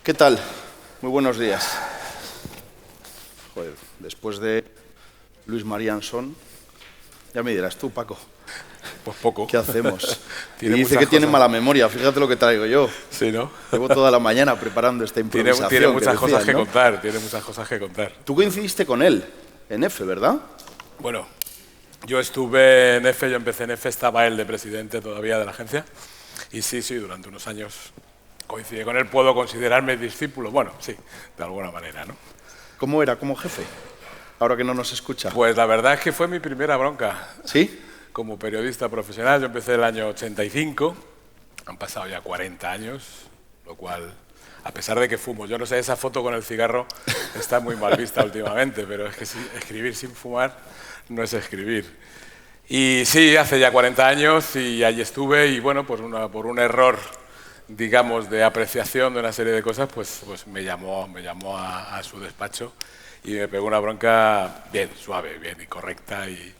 ¿Qué tal? Muy buenos días. Joder, después de Luis Marianson, ya me dirás tú, Paco, Pues poco. ¿qué hacemos? Y Tiene dice muchas que tiene cosas. mala memoria, fíjate lo que traigo yo. Sí, ¿no? Llevo toda la mañana preparando esta Tiene improvisación muchas que cosas decías, que ¿no? contar, tiene muchas cosas que contar. Tú coincidiste con él en EFE, ¿verdad? Bueno, yo estuve en EFE, yo empecé en EFE, estaba él de presidente todavía de la agencia. Y sí, durante unos años coincidí con él, puedo considerarme discípulo. Bueno, sí, de alguna manera, ¿no? ¿Cómo era como jefe? Ahora que no nos escucha. Pues la verdad es que fue mi primera bronca. ¿Sí? Como periodista profesional, yo empecé el año 85, han pasado ya 40 años, lo cual, a pesar de que fumo, yo no sé, esa foto con el cigarro está muy mal vista últimamente, pero es que escribir sin fumar no es escribir. Y sí, hace ya 40 años y allí estuve y bueno, pues por un error, digamos, de apreciación de una serie de cosas, pues me llamó a su despacho y me pegó una bronca bien suave, bien y correcta y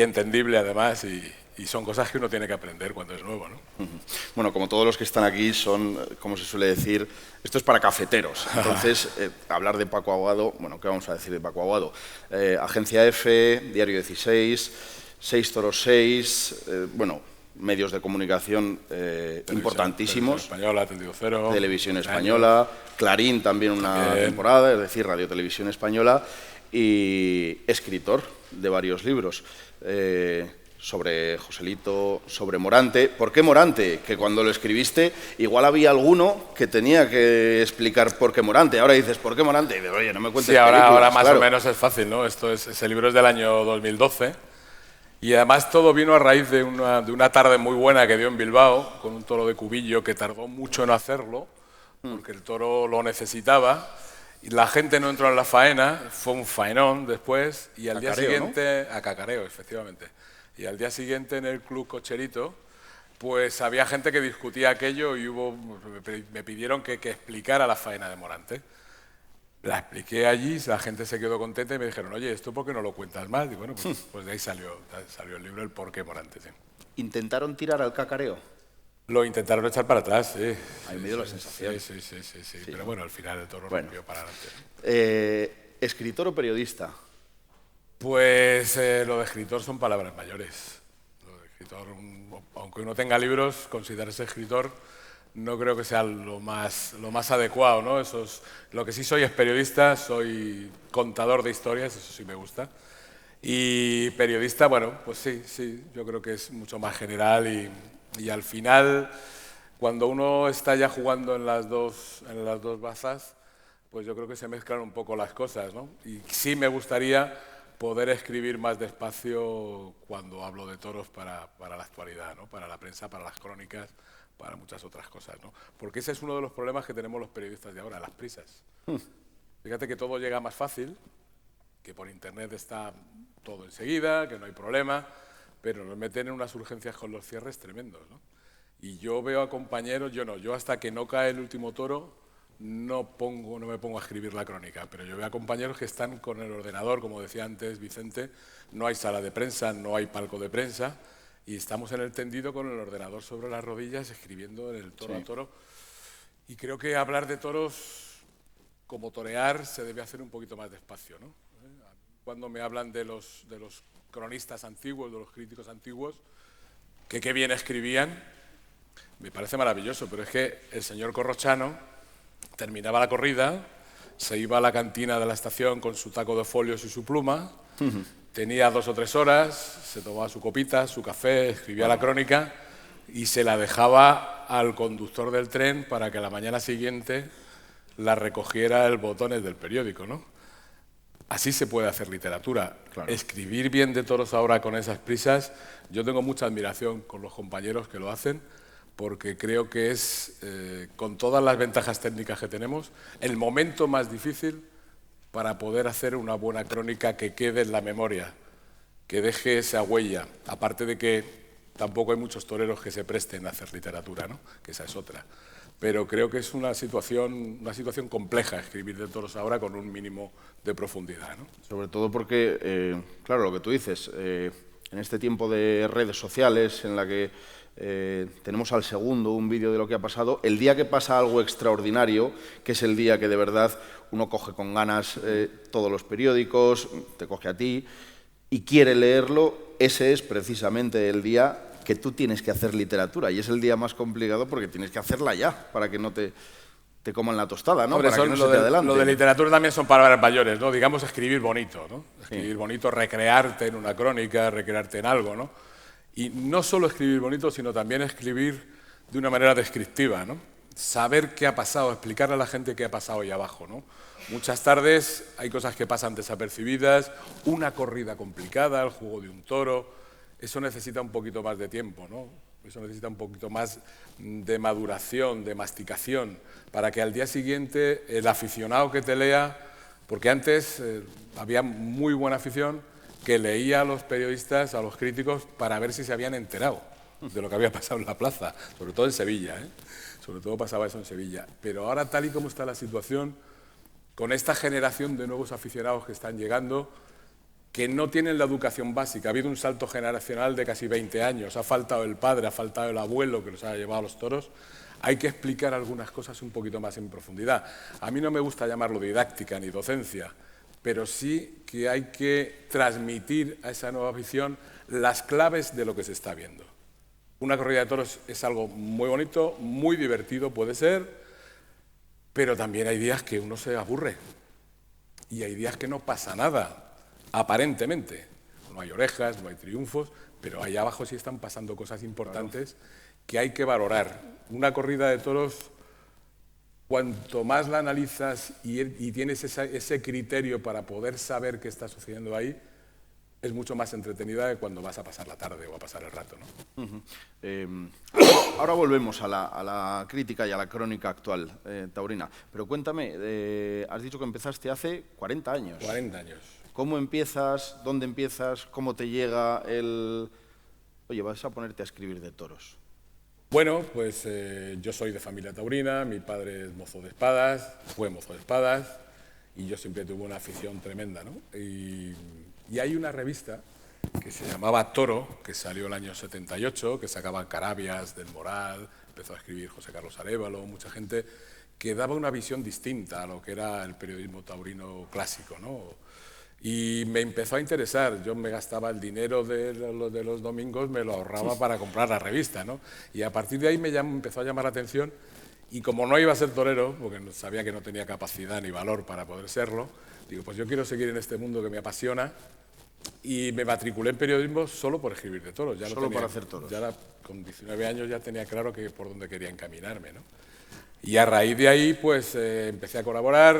entendible además y son cosas que uno tiene que aprender cuando es nuevo, ¿no? Bueno, como todos los que están aquí son, como se suele decir, esto es para cafeteros. Entonces, hablar de Paco Aguado, bueno, ¿qué vamos a decir de Paco Aguado? Agencia EFE, Diario 16, 6 Toros 6, bueno, medios de comunicación importantísimos. Televisión Española, Tendido Cero. Televisión Española, Clarín también una temporada, es decir, Radio Televisión Española, y escritor de varios libros. Sobre Joselito, sobre Morante. ¿Por qué Morante? Que cuando lo escribiste igual había alguno que tenía que explicar por qué Morante. Ahora dices, ¿por qué Morante? Y dices, oye, no me cuentes Sí, ahora más claro. o menos es fácil, ¿no? Ese libro es del año 2012 y además todo vino a raíz de una tarde muy buena que dio en Bilbao con un toro de cubillo que tardó mucho en hacerlo porque el toro lo necesitaba y la gente no entró en la faena, fue un faenón después y al día siguiente, ¿no? A cacareo, efectivamente. Y al día siguiente en el Club Cocherito, pues había gente que discutía aquello y me pidieron que explicara la faena de Morante. La expliqué allí, la gente se quedó contenta y me dijeron, oye, ¿esto por qué no lo cuentas más? Y bueno, pues de ahí salió el libro El por qué Morante. Sí. ¿Intentaron tirar al cacareo? Lo intentaron echar para atrás, sí. Ahí me dio la sensación. Sí. Pero bueno, al final el toro rompió para adelante. ¿Escritor o periodista? Pues lo de escritor son palabras mayores. Lo de escritor, aunque uno tenga libros, considerarse escritor no creo que sea lo más adecuado, ¿no? Lo que sí soy es periodista, soy contador de historias, eso sí me gusta. Y periodista, bueno, pues sí, yo creo que es mucho más general y al final, cuando uno está ya jugando en las dos bazas, pues yo creo que se mezclan un poco las cosas, ¿no? Y sí me gustaría poder escribir más despacio cuando hablo de toros para la actualidad, ¿no? Para la prensa, para las crónicas, para muchas otras cosas, ¿no? Porque ese es uno de los problemas que tenemos los periodistas de ahora, las prisas. Fíjate que todo llega más fácil, que por internet está todo enseguida, que no hay problema, pero nos meten en unas urgencias con los cierres tremendos, ¿no? Y yo veo a compañeros, yo hasta que no cae el último toro no me pongo a escribir la crónica, pero yo veo a compañeros que están con el ordenador, como decía antes Vicente, no hay sala de prensa, no hay palco de prensa, y estamos en el tendido con el ordenador sobre las rodillas escribiendo en el toro a toro. Y creo que hablar de toros, como torear, se debe hacer un poquito más despacio, ¿no? Cuando me hablan de los cronistas antiguos, de los críticos antiguos, que qué bien escribían, me parece maravilloso, pero es que el señor Corrochano terminaba la corrida, se iba a la cantina de la estación con su taco de folios y su pluma, tenía 2 o 3 horas, se tomaba su copita, su café, escribía la crónica y se la dejaba al conductor del tren para que a la mañana siguiente la recogiera el botones del periódico, ¿no? Así se puede hacer literatura. Claro. Escribir bien de toros ahora con esas prisas, yo tengo mucha admiración con los compañeros que lo hacen, porque creo que es, con todas las ventajas técnicas que tenemos, el momento más difícil para poder hacer una buena crónica que quede en la memoria, que deje esa huella. Aparte de que tampoco hay muchos toreros que se presten a hacer literatura, ¿no? Que esa es otra. Pero creo que es una situación compleja escribir de toros ahora con un mínimo de profundidad, ¿no? Sobre todo porque, claro, lo que tú dices, en este tiempo de redes sociales en la que tenemos al segundo un vídeo de lo que ha pasado. El día que pasa algo extraordinario, que es el día que de verdad uno coge con ganas todos los periódicos, te coge a ti y quiere leerlo, ese es precisamente el día que tú tienes que hacer literatura. Y es el día más complicado porque tienes que hacerla ya, para que no te coman la tostada, ¿no? Hombre, para que no se te adelante. Lo de literatura también son palabras mayores, ¿no? Digamos, escribir bonito, ¿no? Escribir bonito, recrearte en una crónica, recrearte en algo, ¿no? Y no solo escribir bonito, sino también escribir de una manera descriptiva, ¿no? Saber qué ha pasado, explicarle a la gente qué ha pasado ahí abajo, ¿no? Muchas tardes hay cosas que pasan desapercibidas, una corrida complicada, el juego de un toro, eso necesita un poquito más de tiempo, ¿no? Eso necesita un poquito más de maduración, de masticación, para que al día siguiente el aficionado que te lea, porque antes había muy buena afición que leía a los periodistas, a los críticos, para ver si se habían enterado de lo que había pasado en la plaza, sobre todo en Sevilla, ¿eh? Sobre todo pasaba eso en Sevilla. Pero ahora, tal y como está la situación, con esta generación de nuevos aficionados que están llegando, que no tienen la educación básica, ha habido un salto generacional de casi 20 años, ha faltado el padre, ha faltado el abuelo que los ha llevado a los toros, hay que explicar algunas cosas un poquito más en profundidad. A mí no me gusta llamarlo didáctica ni docencia, pero sí que hay que transmitir a esa nueva afición las claves de lo que se está viendo. Una corrida de toros es algo muy bonito, muy divertido puede ser, pero también hay días que uno se aburre y hay días que no pasa nada. Aparentemente, no hay orejas, no hay triunfos, pero allá abajo sí están pasando cosas importantes que hay que valorar. Una corrida de toros, cuanto más la analizas y tienes ese criterio para poder saber qué está sucediendo ahí, es mucho más entretenida que cuando vas a pasar la tarde o a pasar el rato, ¿no? Ahora volvemos a la crítica y a la crónica actual taurina. Pero cuéntame, has dicho que empezaste hace 40 años. 40 años. ¿Cómo empiezas? ¿Dónde empiezas? ¿Cómo te llega el... Oye, vas a ponerte a escribir de toros? Bueno, pues yo soy de familia taurina, mi padre es mozo de espadas, fue mozo de espadas, y yo siempre tuve una afición tremenda, ¿no? Y hay una revista que se llamaba Toro, que salió el año 78, que sacaban Carabias, del Moral, empezó a escribir José Carlos Arévalo, mucha gente que daba una visión distinta a lo que era el periodismo taurino clásico, ¿no? Y me empezó a interesar, yo me gastaba el dinero de los domingos, me lo ahorraba para comprar la revista, ¿no? Y a partir de ahí me empezó a llamar la atención, y como no iba a ser torero, porque sabía que no tenía capacidad ni valor para poder serlo, digo, pues yo quiero seguir en este mundo que me apasiona, y me matriculé en periodismo solo por escribir de toros. Solo para hacer toros. Ya con 19 años ya tenía claro que por dónde quería encaminarme, ¿no? Y a raíz de ahí, pues empecé a colaborar,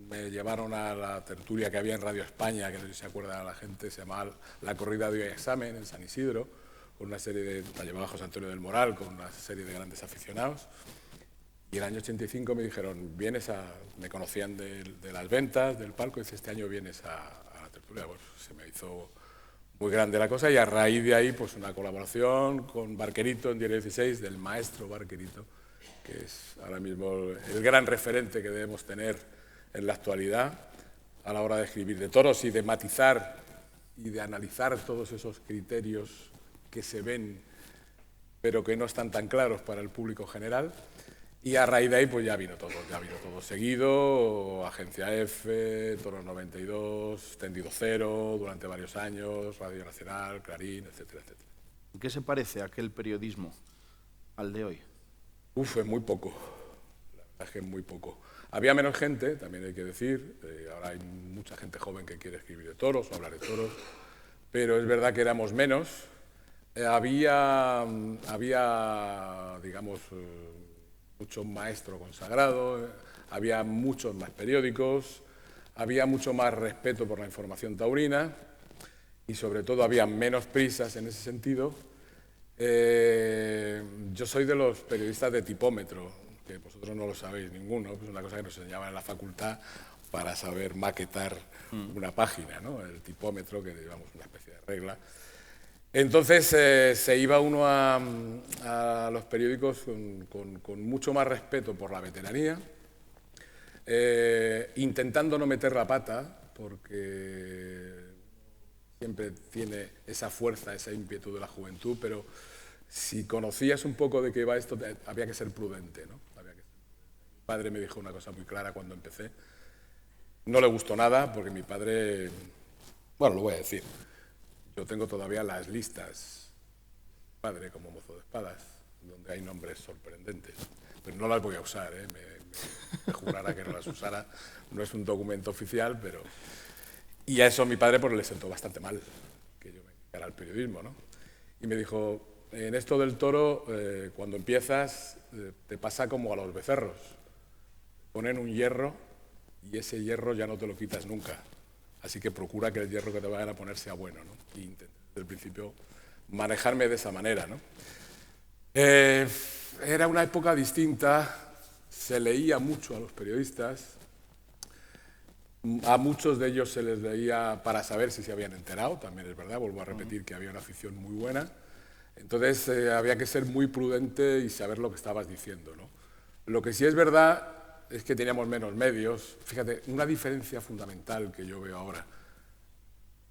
me llevaron a la tertulia que había en Radio España, que no sé si se acuerda la gente, se llamaba La Corrida de Hoy Examen, en San Isidro, con una serie de... la llevaba José Antonio del Moral, con una serie de grandes aficionados. Y el año 85 me dijeron, vienes a... me conocían de las ventas, del palco, y dice, este año vienes a la tertulia. Pues se me hizo muy grande la cosa, y a raíz de ahí, pues una colaboración con Barquerito en Diario 16, del maestro Barquerito, que es ahora mismo el gran referente que debemos tener en la actualidad a la hora de escribir de toros y de matizar y de analizar todos esos criterios que se ven pero que no están tan claros para el público general. Y a raíz de ahí pues ya vino todo seguido, Agencia F, Toros 92, Tendido Cero durante varios años, Radio Nacional, Clarín, etcétera, etcétera. ¿En qué se parece aquel periodismo al de hoy? Es muy poco, la verdad es que es muy poco. Había menos gente, también hay que decir, ahora hay mucha gente joven que quiere escribir de toros o hablar de toros, pero es verdad que éramos menos. Había, digamos, mucho maestro consagrado, había muchos más periódicos, había mucho más respeto por la información taurina y sobre todo había menos prisas en ese sentido. Yo soy de los periodistas de tipómetro, que vosotros no lo sabéis ninguno, es una cosa que nos enseñaban en la facultad para saber maquetar una página, ¿no? El tipómetro, que llevamos una especie de regla. Entonces se iba uno a los periódicos con mucho más respeto por la veteranía, intentando no meter la pata, porque siempre tiene esa fuerza, esa ímpetu de la juventud, pero si conocías un poco de qué iba esto, había que ser prudente, ¿no? Mi padre me dijo una cosa muy clara cuando empecé. No le gustó nada porque mi padre, bueno, lo voy a decir, yo tengo todavía las listas, padre como mozo de espadas, donde hay nombres sorprendentes, pero no las voy a usar, ¿eh? Me jurará que no las usara, no es un documento oficial, pero... Y a eso mi padre pues le sentó bastante mal, que yo me dedicara al periodismo, ¿no? Y me dijo, en esto del toro, cuando empiezas, te pasa como a los becerros, ponen un hierro y ese hierro ya no te lo quitas nunca. Así que procura que el hierro que te vayan a poner sea bueno, ¿no? Y intenté desde el principio manejarme de esa manera, ¿no? Era una época distinta, se leía mucho a los periodistas, a muchos de ellos se les leía para saber si se habían enterado, también es verdad, vuelvo a repetir que había una afición muy buena. Entonces había que ser muy prudente y saber lo que estabas diciendo, ¿no? Lo que sí es verdad es que teníamos menos medios. Fíjate, una diferencia fundamental que yo veo ahora.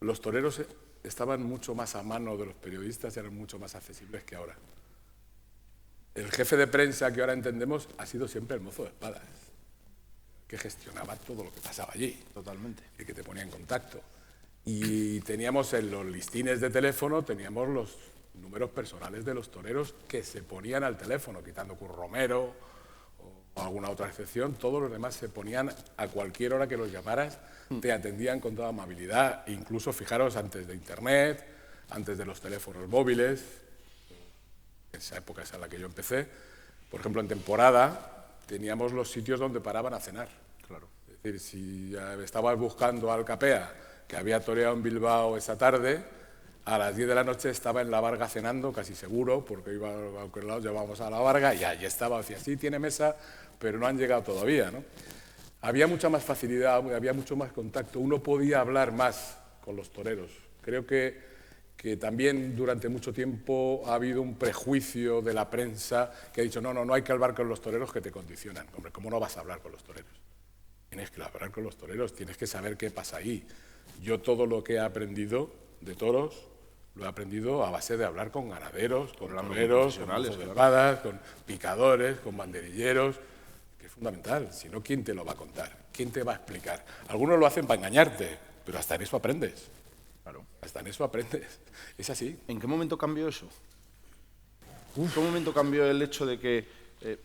Los toreros estaban mucho más a mano de los periodistas y eran mucho más accesibles que ahora. El jefe de prensa que ahora entendemos ha sido siempre el mozo de espadas, que gestionaba todo lo que pasaba allí. Totalmente. Y que te ponía en contacto. Y teníamos en los listines de teléfono, teníamos los números personales de los toreros que se ponían al teléfono, quitando Curro Romero o alguna otra excepción. Todos los demás se ponían a cualquier hora que los llamaras, te atendían con toda amabilidad. Incluso, fijaros, antes de Internet, antes de los teléfonos móviles, esa época es en la que yo empecé, por ejemplo, en temporada teníamos los sitios donde paraban a cenar. Claro. Es decir, si estabas buscando al Capea, que había toreado en Bilbao esa tarde, a las 10 de la noche estaba en La Varga cenando, casi seguro, porque iba a cualquier lado, llevábamos a La Varga y allí estaba, decía, sí, tiene mesa, pero no han llegado todavía, ¿no? Había mucha más facilidad, había mucho más contacto, uno podía hablar más con los toreros. Creo que también durante mucho tiempo ha habido un prejuicio de la prensa que ha dicho, no hay que hablar con los toreros que te condicionan. Hombre, ¿cómo no vas a hablar con los toreros? Tienes que hablar con los toreros, tienes que saber qué pasa ahí. Yo todo lo que he aprendido de toros lo he aprendido a base de hablar con ganaderos, con toreros, con mozos de espadas, con picadores, con banderilleros, que es fundamental. Si no, ¿quién te lo va a contar? ¿Quién te va a explicar? Algunos lo hacen para engañarte, pero hasta en eso aprendes. Claro. Hasta en eso aprendes. Es así. ¿En qué momento cambió eso? ¿En qué momento cambió el hecho de que...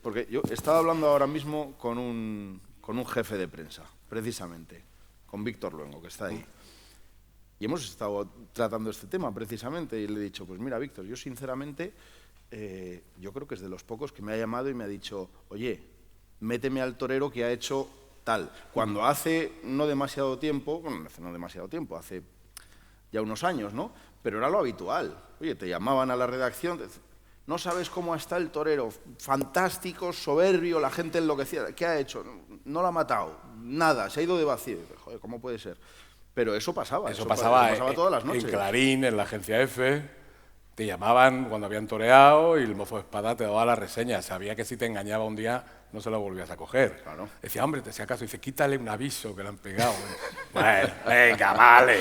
porque yo estaba hablando ahora mismo con un jefe de prensa, precisamente, con Víctor Luengo, que está ahí. Y hemos estado tratando este tema, precisamente, y le he dicho, pues mira, Víctor, yo sinceramente, yo creo que es de los pocos que me ha llamado y me ha dicho, oye, méteme al torero que ha hecho tal. Cuando hace no demasiado tiempo, bueno, hace no demasiado tiempo, hace ya unos años, ¿no? Pero era lo habitual. Oye, te llamaban a la redacción, no sabes cómo está el torero, fantástico, soberbio, la gente enloquecida. ¿Qué ha hecho? No lo ha matado, nada, se ha ido de vacío. Joder, ¿cómo puede ser? Pero eso pasaba. Eso pasaba todas las noches. En Clarín, en la agencia F, te llamaban cuando habían toreado y el mozo de espada te daba la reseña. Sabía que si te engañaba un día no se lo volvías a coger. Claro. Decía, hombre, si acaso, dice, quítale un aviso que le han pegado. Bueno, venga, vale.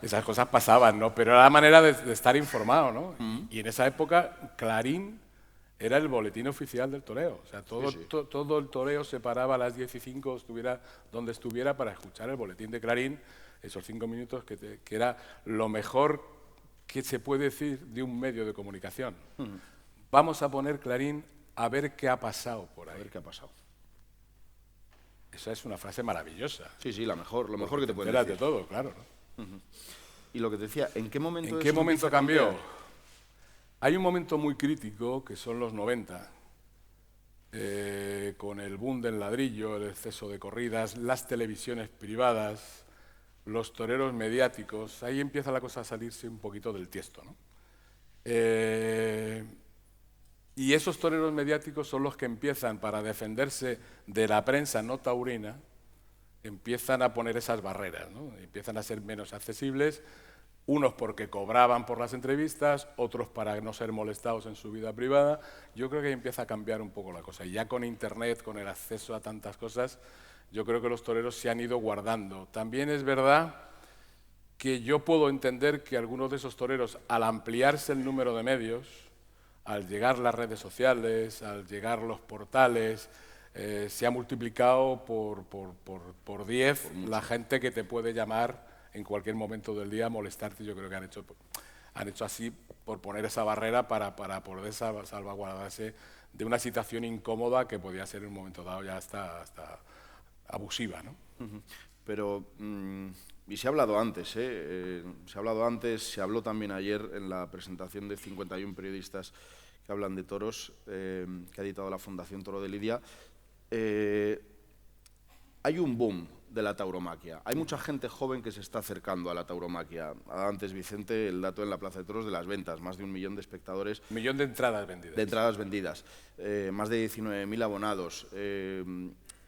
Esas cosas pasaban, ¿no? Pero era la manera de estar informado, ¿no? Y en esa época, Clarín era el boletín oficial del toreo. O sea, todo el toreo se paraba a las 10:05, estuviera donde estuviera, para escuchar el boletín de Clarín, esos 5 minutos que era lo mejor que se puede decir de un medio de comunicación. Vamos a poner Clarín a ver qué ha pasado por ahí. A ver qué ha pasado. Esa es una frase maravillosa. Sí, lo mejor que te pueden decir. decir. De todo, claro, ¿no? Y lo que te decía, ¿en qué momento cambió? Hay un momento muy crítico que son los 90, con el boom del ladrillo, el exceso de corridas, las televisiones privadas, los toreros mediáticos. Ahí empieza la cosa a salirse un poquito del tiesto, ¿no? Y esos toreros mediáticos son los que empiezan, para defenderse de la prensa no taurina, empiezan a poner esas barreras, ¿no? Empiezan a ser menos accesibles, unos porque cobraban por las entrevistas, otros para no ser molestados en su vida privada. Yo creo que ahí empieza a cambiar un poco la cosa. Y ya con Internet, con el acceso a tantas cosas, yo creo que los toreros se han ido guardando. También es verdad que yo puedo entender que algunos de esos toreros, al ampliarse el número de medios, al llegar las redes sociales, al llegar los portales, se ha multiplicado por 10 la gente que te puede llamar en cualquier momento del día a molestarte. Yo creo que han hecho así por poner esa barrera para poder salvaguardarse de una situación incómoda que podía ser en un momento dado ya hasta abusiva, ¿no? Pero, y se ha hablado antes, se habló también ayer en la presentación de 51 periodistas que hablan de toros, que ha editado la Fundación Toro de Lidia. Hay un boom de la tauromaquia. Hay mucha gente joven que se está acercando a la tauromaquia. Antes, Vicente, el dato en la Plaza de Toros de las ventas, más de 1 millón de espectadores. 1 millón de entradas vendidas. De entradas vendidas, más de 19.000 abonados.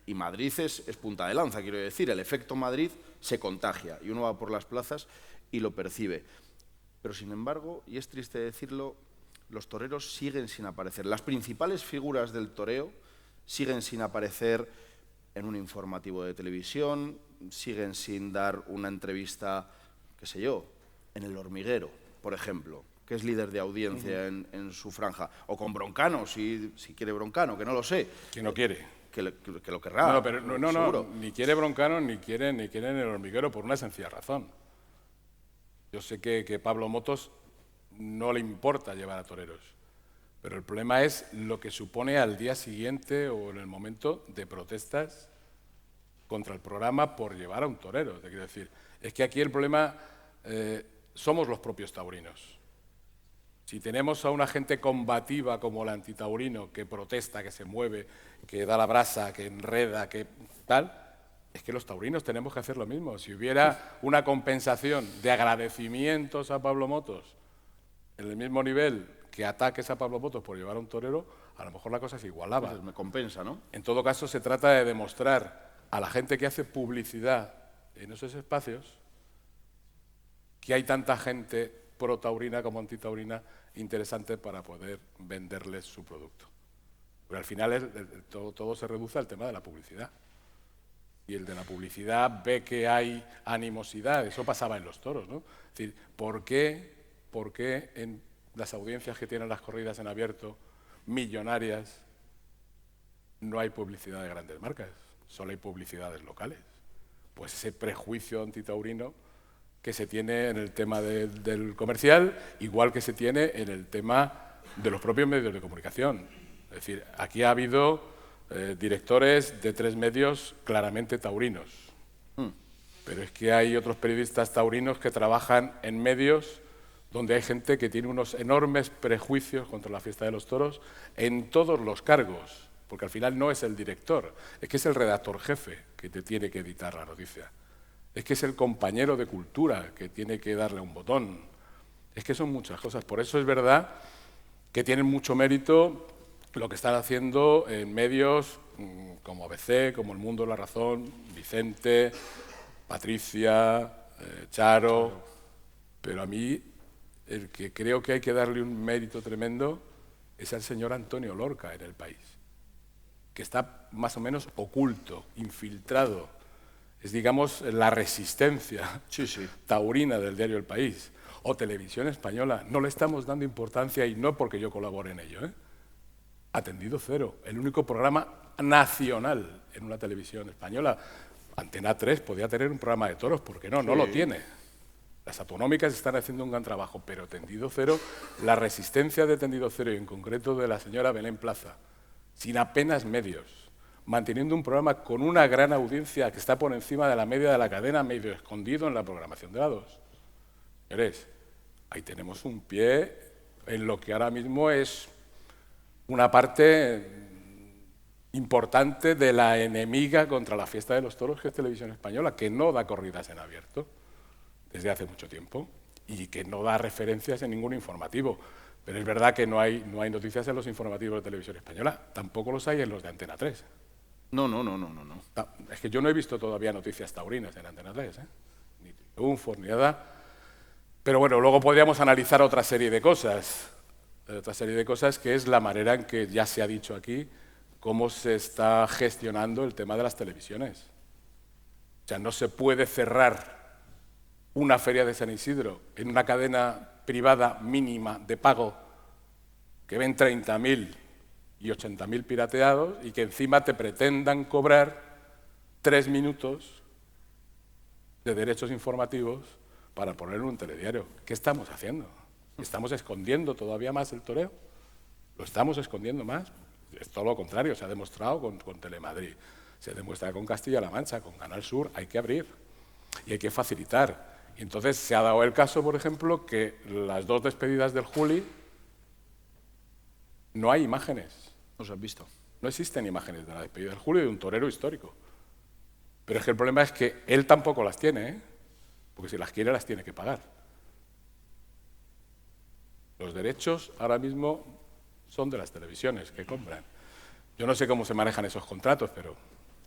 Y Madrid es punta de lanza, quiero decir. El efecto Madrid se contagia y uno va por las plazas y lo percibe. Pero, sin embargo, y es triste decirlo, los toreros siguen sin aparecer. Las principales figuras del toreo siguen sin aparecer en un informativo de televisión, siguen sin dar una entrevista, qué sé yo, en El Hormiguero, por ejemplo, que es líder de audiencia en su franja, o con Broncano, si quiere Broncano, que no lo sé. Que no quiere. Que lo querrá. No, pero no, ni quiere Broncano ni quiere en El Hormiguero por una sencilla razón. Yo sé que Pablo Motos no le importa llevar a toreros, pero el problema es lo que supone al día siguiente o en el momento de protestas contra el programa por llevar a un torero. Te quiero decir, es que aquí el problema somos los propios taurinos. Si tenemos a una gente combativa como el antitaurino, que protesta, que se mueve, que da la brasa, que enreda, que tal, es que los taurinos tenemos que hacer lo mismo. Si hubiera una compensación de agradecimientos a Pablo Motos en el mismo nivel que ataques a Pablo Motos por llevar a un torero, a lo mejor la cosa se igualaba. Pues me compensa, ¿no? En todo caso, se trata de demostrar a la gente que hace publicidad en esos espacios que hay tanta gente pro-taurina como antitaurina interesante para poder venderles su producto. Pero al final todo se reduce al tema de la publicidad. Y el de la publicidad ve que hay animosidad, eso pasaba en los toros, ¿no? Es decir, ¿por qué en las audiencias que tienen las corridas en abierto, millonarias, no hay publicidad de grandes marcas? Solo hay publicidades locales. Pues ese prejuicio antitaurino que se tiene en el tema del comercial, igual que se tiene en el tema de los propios medios de comunicación. Es decir, aquí ha habido directores de 3 medios claramente taurinos, pero es que hay otros periodistas taurinos que trabajan en medios donde hay gente que tiene unos enormes prejuicios contra la fiesta de los toros en todos los cargos, porque al final no es el director, es que es el redactor jefe que te tiene que editar la noticia. Es que es el compañero de cultura que tiene que darle un botón. Es que son muchas cosas. Por eso es verdad que tienen mucho mérito lo que están haciendo en medios como ABC, como El Mundo, La Razón, Vicente, Patricia, Charo. Pero a mí, el que creo que hay que darle un mérito tremendo es al señor Antonio Lorca en El País, que está más o menos oculto, infiltrado. Es, digamos, la resistencia taurina del diario El País. O Televisión Española. No le estamos dando importancia, y no porque yo colabore en ello, Atendido Cero, el único programa nacional en una televisión española. Antena 3 podía tener un programa de toros, ¿por qué no? No lo tiene. Las autonómicas están haciendo un gran trabajo, pero Tendido Cero, la resistencia de Tendido Cero, y en concreto de la señora Belén Plaza, sin apenas medios, manteniendo un programa con una gran audiencia que está por encima de la media de la cadena, medio escondido en la programación de la 2. Señores, ahí tenemos un pie en lo que ahora mismo es una parte importante de la enemiga contra la fiesta de los toros, que es Televisión Española, que no da corridas en abierto desde hace mucho tiempo y que no da referencias en ningún informativo. Pero es verdad que no hay noticias en los informativos de Televisión Española, tampoco los hay en los de Antena 3. No. Es que yo no he visto todavía noticias taurinas en Antena 3, ni triunfos, ni nada. Pero bueno, luego podríamos analizar otra serie de cosas, que es la manera en que ya se ha dicho aquí, cómo se está gestionando el tema de las televisiones. O sea, no se puede cerrar una feria de San Isidro en una cadena privada mínima de pago que ven 30.000 y 80.000 pirateados y que encima te pretendan cobrar 3 minutos de derechos informativos para poner un telediario? ¿Qué estamos haciendo? ¿Estamos escondiendo todavía más el toreo? ¿Lo estamos escondiendo más? Es todo lo contrario, se ha demostrado con Telemadrid, se demuestra con Castilla-La Mancha, con Canal Sur. Hay que abrir y hay que facilitar. Y entonces se ha dado el caso, por ejemplo, que las 2 despedidas del Juli no hay imágenes. ¿No se han visto? No existen imágenes de la despedida del Juli de un torero histórico. Pero es que el problema es que él tampoco las tiene, ¿eh? Porque si las quiere, las tiene que pagar. Los derechos ahora mismo son de las televisiones que compran. Yo no sé cómo se manejan esos contratos, pero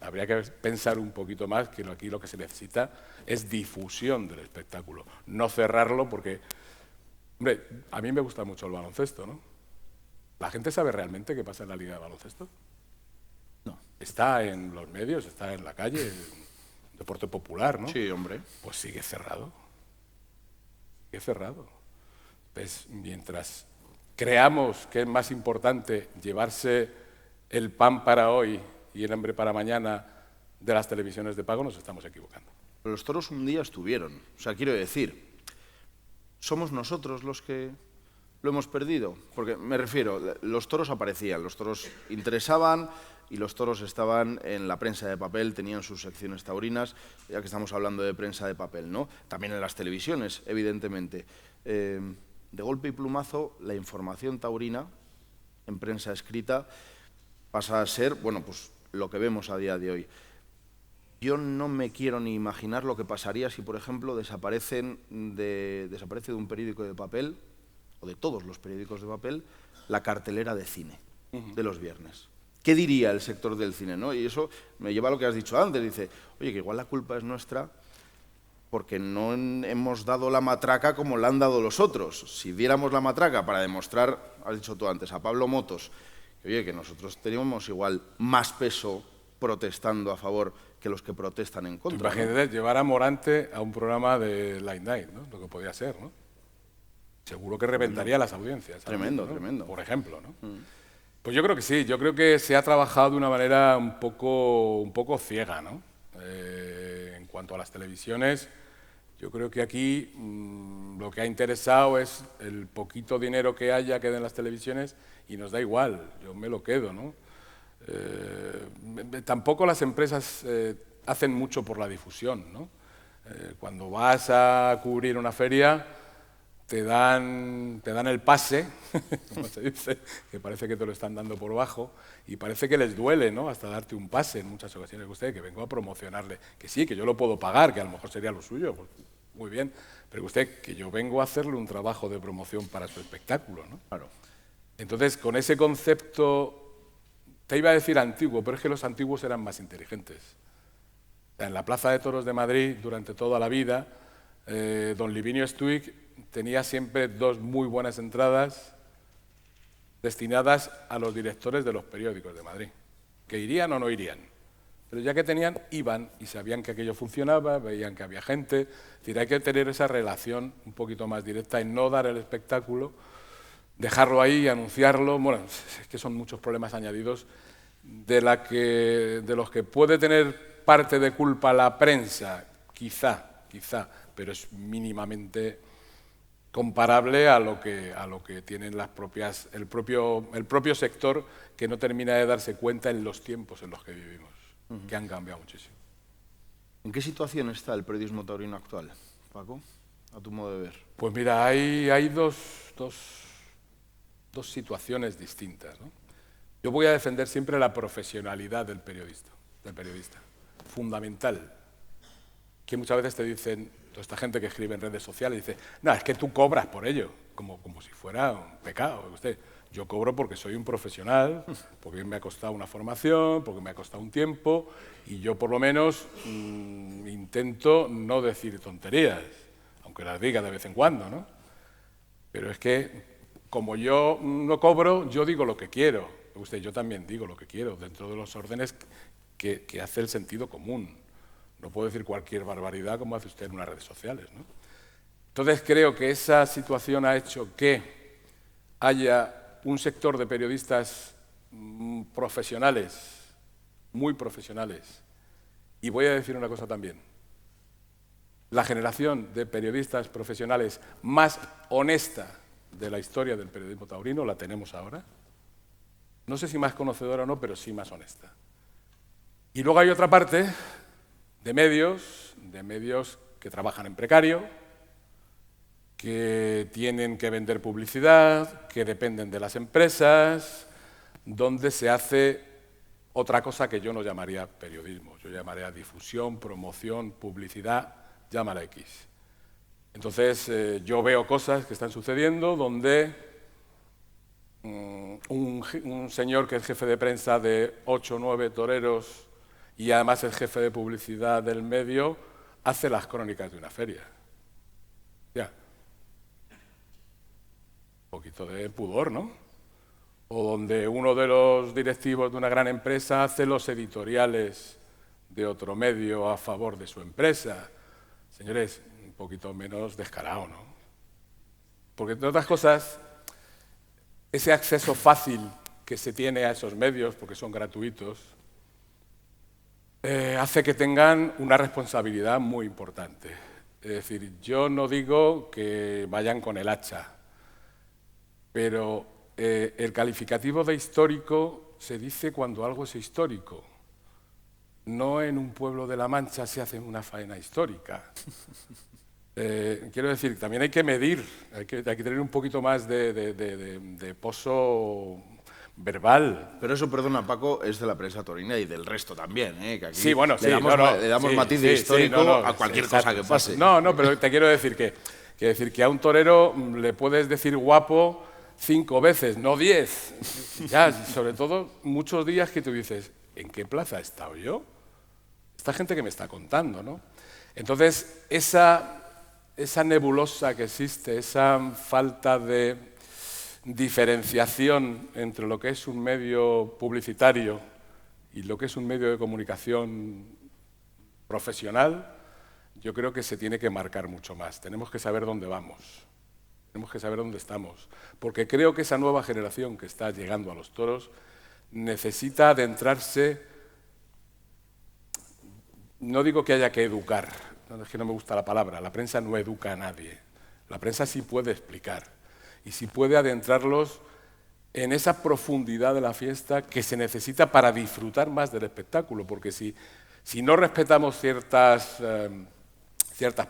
habría que pensar un poquito más que aquí lo que se necesita es difusión del espectáculo, no cerrarlo porque, hombre, a mí me gusta mucho el baloncesto, ¿no? ¿La gente sabe realmente qué pasa en la liga de baloncesto? No. Está en los medios, está en la calle, deporte popular, ¿no? Sí, hombre. Pues sigue cerrado. Sigue cerrado. Pues mientras creamos que es más importante llevarse el pan para hoy y el hambre para mañana de las televisiones de pago, nos estamos equivocando. Pero los toros un día estuvieron. O sea, quiero decir, ¿somos nosotros los que lo hemos perdido? Porque me refiero, los toros aparecían, los toros interesaban y los toros estaban en la prensa de papel, tenían sus secciones taurinas, ya que estamos hablando de prensa de papel, ¿no? También en las televisiones, evidentemente. De golpe y plumazo, la información taurina en prensa escrita pasa a ser, bueno, pues lo que vemos a día de hoy. Yo no me quiero ni imaginar lo que pasaría si, por ejemplo, desaparece de un periódico de papel, o de todos los periódicos de papel, la cartelera de cine de los viernes. ¿Qué diría el sector del cine, no? Y eso me lleva a lo que has dicho antes. Dice, oye, que igual la culpa es nuestra porque no hemos dado la matraca como la han dado los otros. Si diéramos la matraca para demostrar, has dicho tú antes, a Pablo Motos, que oye, que nosotros teníamos igual más peso protestando a favor que los que protestan en contra. Imagínate, ¿no? Llevar a Morante a un programa de Late Night, ¿no? Lo que podía ser, ¿no? Seguro que reventaría las audiencias. Tremendo, ¿no? Tremendo. Por ejemplo, ¿no? Pues yo creo que sí, yo creo que se ha trabajado de una manera un poco ciega, ¿no? En cuanto a las televisiones, yo creo que aquí lo que ha interesado es el poquito dinero que haya que den las televisiones y nos da igual, yo me lo quedo, ¿no? Tampoco las empresas hacen mucho por la difusión, ¿no? Cuando vas a cubrir una feria te dan el pase, como se dice, que parece que te lo están dando por bajo, y parece que les duele, ¿no? Hasta darte un pase en muchas ocasiones. Usted, que vengo a promocionarle, que sí, que yo lo puedo pagar, que a lo mejor sería lo suyo, pues, muy bien, pero usted, que yo vengo a hacerle un trabajo de promoción para su espectáculo, ¿no? Claro. Entonces, con ese concepto, te iba a decir antiguo, pero es que los antiguos eran más inteligentes. En la Plaza de Toros de Madrid, durante toda la vida, don Livinio Stuig tenía siempre 2 muy buenas entradas destinadas a los directores de los periódicos de Madrid, que irían o no irían. Pero ya que tenían, iban y sabían que aquello funcionaba, veían que había gente. Es decir, hay que tener esa relación un poquito más directa y no dar el espectáculo, dejarlo ahí, anunciarlo. Bueno, es que son muchos problemas añadidos de los que puede tener parte de culpa la prensa, quizá, pero es mínimamente comparable a lo que tienen el propio sector, que no termina de darse cuenta en los tiempos en los que vivimos, que han cambiado muchísimo. ¿En qué situación está el periodismo taurino actual, Paco, a tu modo de ver? Pues mira, hay dos situaciones distintas, ¿no? Yo voy a defender siempre la profesionalidad del periodista, fundamental. Que muchas veces te dicen, toda esta gente que escribe en redes sociales, dice, no, es que tú cobras por ello, como si fuera un pecado. Yo cobro porque soy un profesional, porque me ha costado una formación, porque me ha costado un tiempo, y yo por lo menos intento no decir tonterías, aunque las diga de vez en cuando, ¿no? Pero es que, como yo no cobro, yo digo lo que quiero. Yo también digo lo que quiero, dentro de los órdenes que hace el sentido común. No puedo decir cualquier barbaridad como hace usted en unas redes sociales, ¿no? Entonces creo que esa situación ha hecho que haya un sector de periodistas profesionales, muy profesionales. Y voy a decir una cosa también. La generación de periodistas profesionales más honesta de la historia del periodismo taurino la tenemos ahora. No sé si más conocedora o no, pero sí más honesta. Y luego hay otra parte de medios que trabajan en precario, que tienen que vender publicidad, que dependen de las empresas, donde se hace otra cosa que yo no llamaría periodismo, yo llamaría difusión, promoción, publicidad, llámala X. Entonces, yo veo cosas que están sucediendo donde un señor que es jefe de prensa de 8 o 9 toreros y además es jefe de publicidad del medio, hace las crónicas de una feria. Ya. Un poquito de pudor, ¿no? O donde uno de los directivos de una gran empresa hace los editoriales de otro medio a favor de su empresa. Señores, un poquito menos descarado, ¿no? Porque, entre otras cosas, ese acceso fácil que se tiene a esos medios, porque son gratuitos, hace que tengan una responsabilidad muy importante. Es decir, yo no digo que vayan con el hacha, pero el calificativo de histórico se dice cuando algo es histórico. No en un pueblo de La Mancha se hace una faena histórica. Quiero decir, también hay que medir, hay que tener un poquito más de pozo verbal. Pero eso, perdona, Paco, es de la prensa torina y del resto también, ¿eh? Que aquí sí, bueno, le damos matiz de histórico a cualquier cosa que pase. No, pero te quiero decir que a un torero le puedes decir guapo 5 veces, no 10. Ya, sobre todo muchos días que tú dices, ¿en qué plaza he estado yo? Esta gente que me está contando, ¿no? Entonces, esa nebulosa que existe, esa falta de diferenciación entre lo que es un medio publicitario y lo que es un medio de comunicación profesional, yo creo que se tiene que marcar mucho más. Tenemos que saber dónde vamos, tenemos que saber dónde estamos, porque creo que esa nueva generación que está llegando a los toros necesita adentrarse. No digo que haya que educar, no, es que no me gusta la palabra, la prensa no educa a nadie, la prensa sí puede explicar y sí puede adentrarlos en esa profundidad de la fiesta que se necesita para disfrutar más del espectáculo, porque si no respetamos ciertas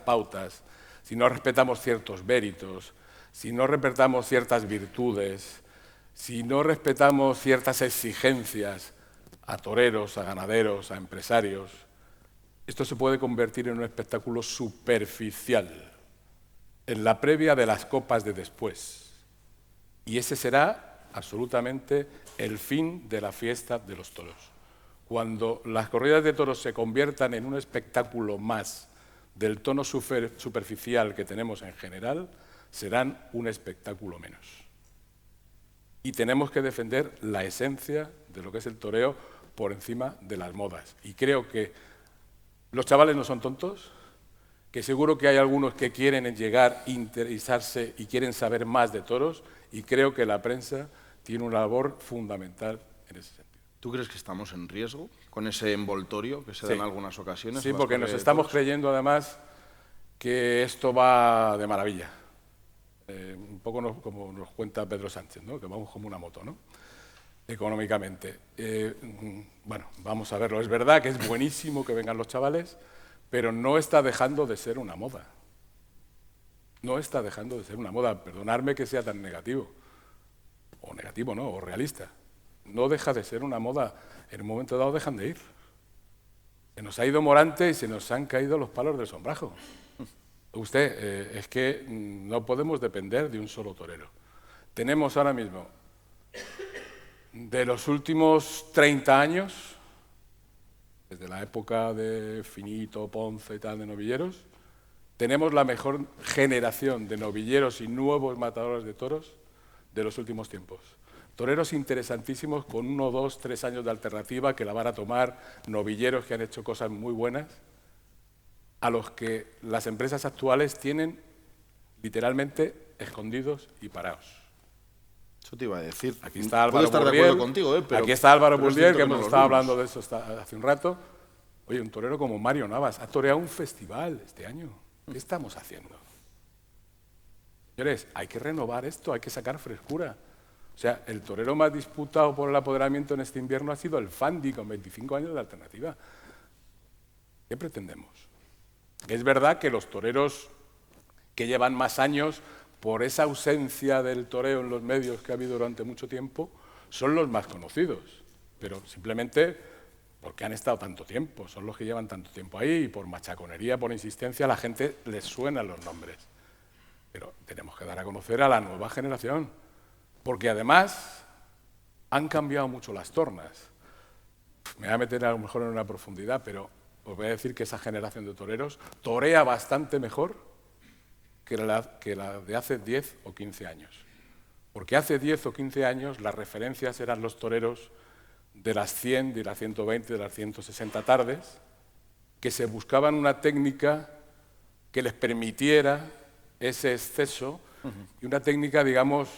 pautas, si no respetamos ciertos méritos, si no respetamos ciertas virtudes, si no respetamos ciertas exigencias a toreros, a ganaderos, a empresarios, esto se puede convertir en un espectáculo superficial, en la previa de las copas de después. Y ese será absolutamente el fin de la fiesta de los toros. Cuando las corridas de toros se conviertan en un espectáculo más del tono superficial que tenemos en general, serán un espectáculo menos. Y tenemos que defender la esencia de lo que es el toreo por encima de las modas. Y creo que los chavales no son tontos, que seguro que hay algunos que quieren llegar, interesarse y quieren saber más de toros, y creo que la prensa tiene una labor fundamental en ese sentido. ¿Tú crees que estamos en riesgo con ese envoltorio que se da en algunas ocasiones? Sí, porque nos estamos creyendo además que esto va de maravilla. Un poco como nos cuenta Pedro Sánchez, ¿no? Que vamos como una moto, ¿no? Económicamente. Bueno, vamos a verlo. Es verdad que es buenísimo que vengan los chavales, pero no está dejando de ser una moda. No está dejando de ser una moda. Perdonadme que sea tan negativo. O negativo, ¿no? O realista. No deja de ser una moda. En un momento dado dejan de ir. Se nos ha ido Morante y se nos han caído los palos del sombrajo. Usted, es que no podemos depender de un solo torero. Tenemos ahora mismo, de los últimos 30 años, desde la época de Finito, Ponce y tal, de novilleros, tenemos la mejor generación de novilleros y nuevos matadores de toros de los últimos tiempos. Toreros interesantísimos con 1, 2, 3 años de alternativa que la van a tomar, novilleros que han hecho cosas muy buenas. a los que las empresas actuales tienen literalmente escondidos y parados. Eso te iba a decir. Aquí está Álvaro Puedo estar de Burdiel, acuerdo contigo, pero aquí está Álvaro pero es Burdiel, cierto que no hemos los estado vemos. hablando de eso hace un rato. Oye, un torero como Mario Navas ha toreado un festival este año. ¿Qué estamos haciendo? Señores, hay que renovar esto, hay que sacar frescura. O sea, el torero más disputado por el apoderamiento en este invierno ha sido el Fandi, con 25 años de alternativa. ¿Qué pretendemos? Es verdad que los toreros que llevan más años, por esa ausencia del toreo en los medios que ha habido durante mucho tiempo, son los más conocidos, pero simplemente porque han estado tanto tiempo, son los que llevan tanto tiempo ahí, y por machaconería, por insistencia, a la gente les suenan los nombres. Pero tenemos que dar a conocer a la nueva generación, porque además han cambiado mucho las tornas. Me voy a meter a lo mejor en una profundidad, pero os voy a decir que esa generación de toreros torea bastante mejor que la de hace 10 o 15 años. Porque hace 10 o 15 años las referencias eran los toreros de las 100, de las 120, de las 160 tardes, que se buscaban una técnica que les permitiera ese exceso y una técnica, digamos,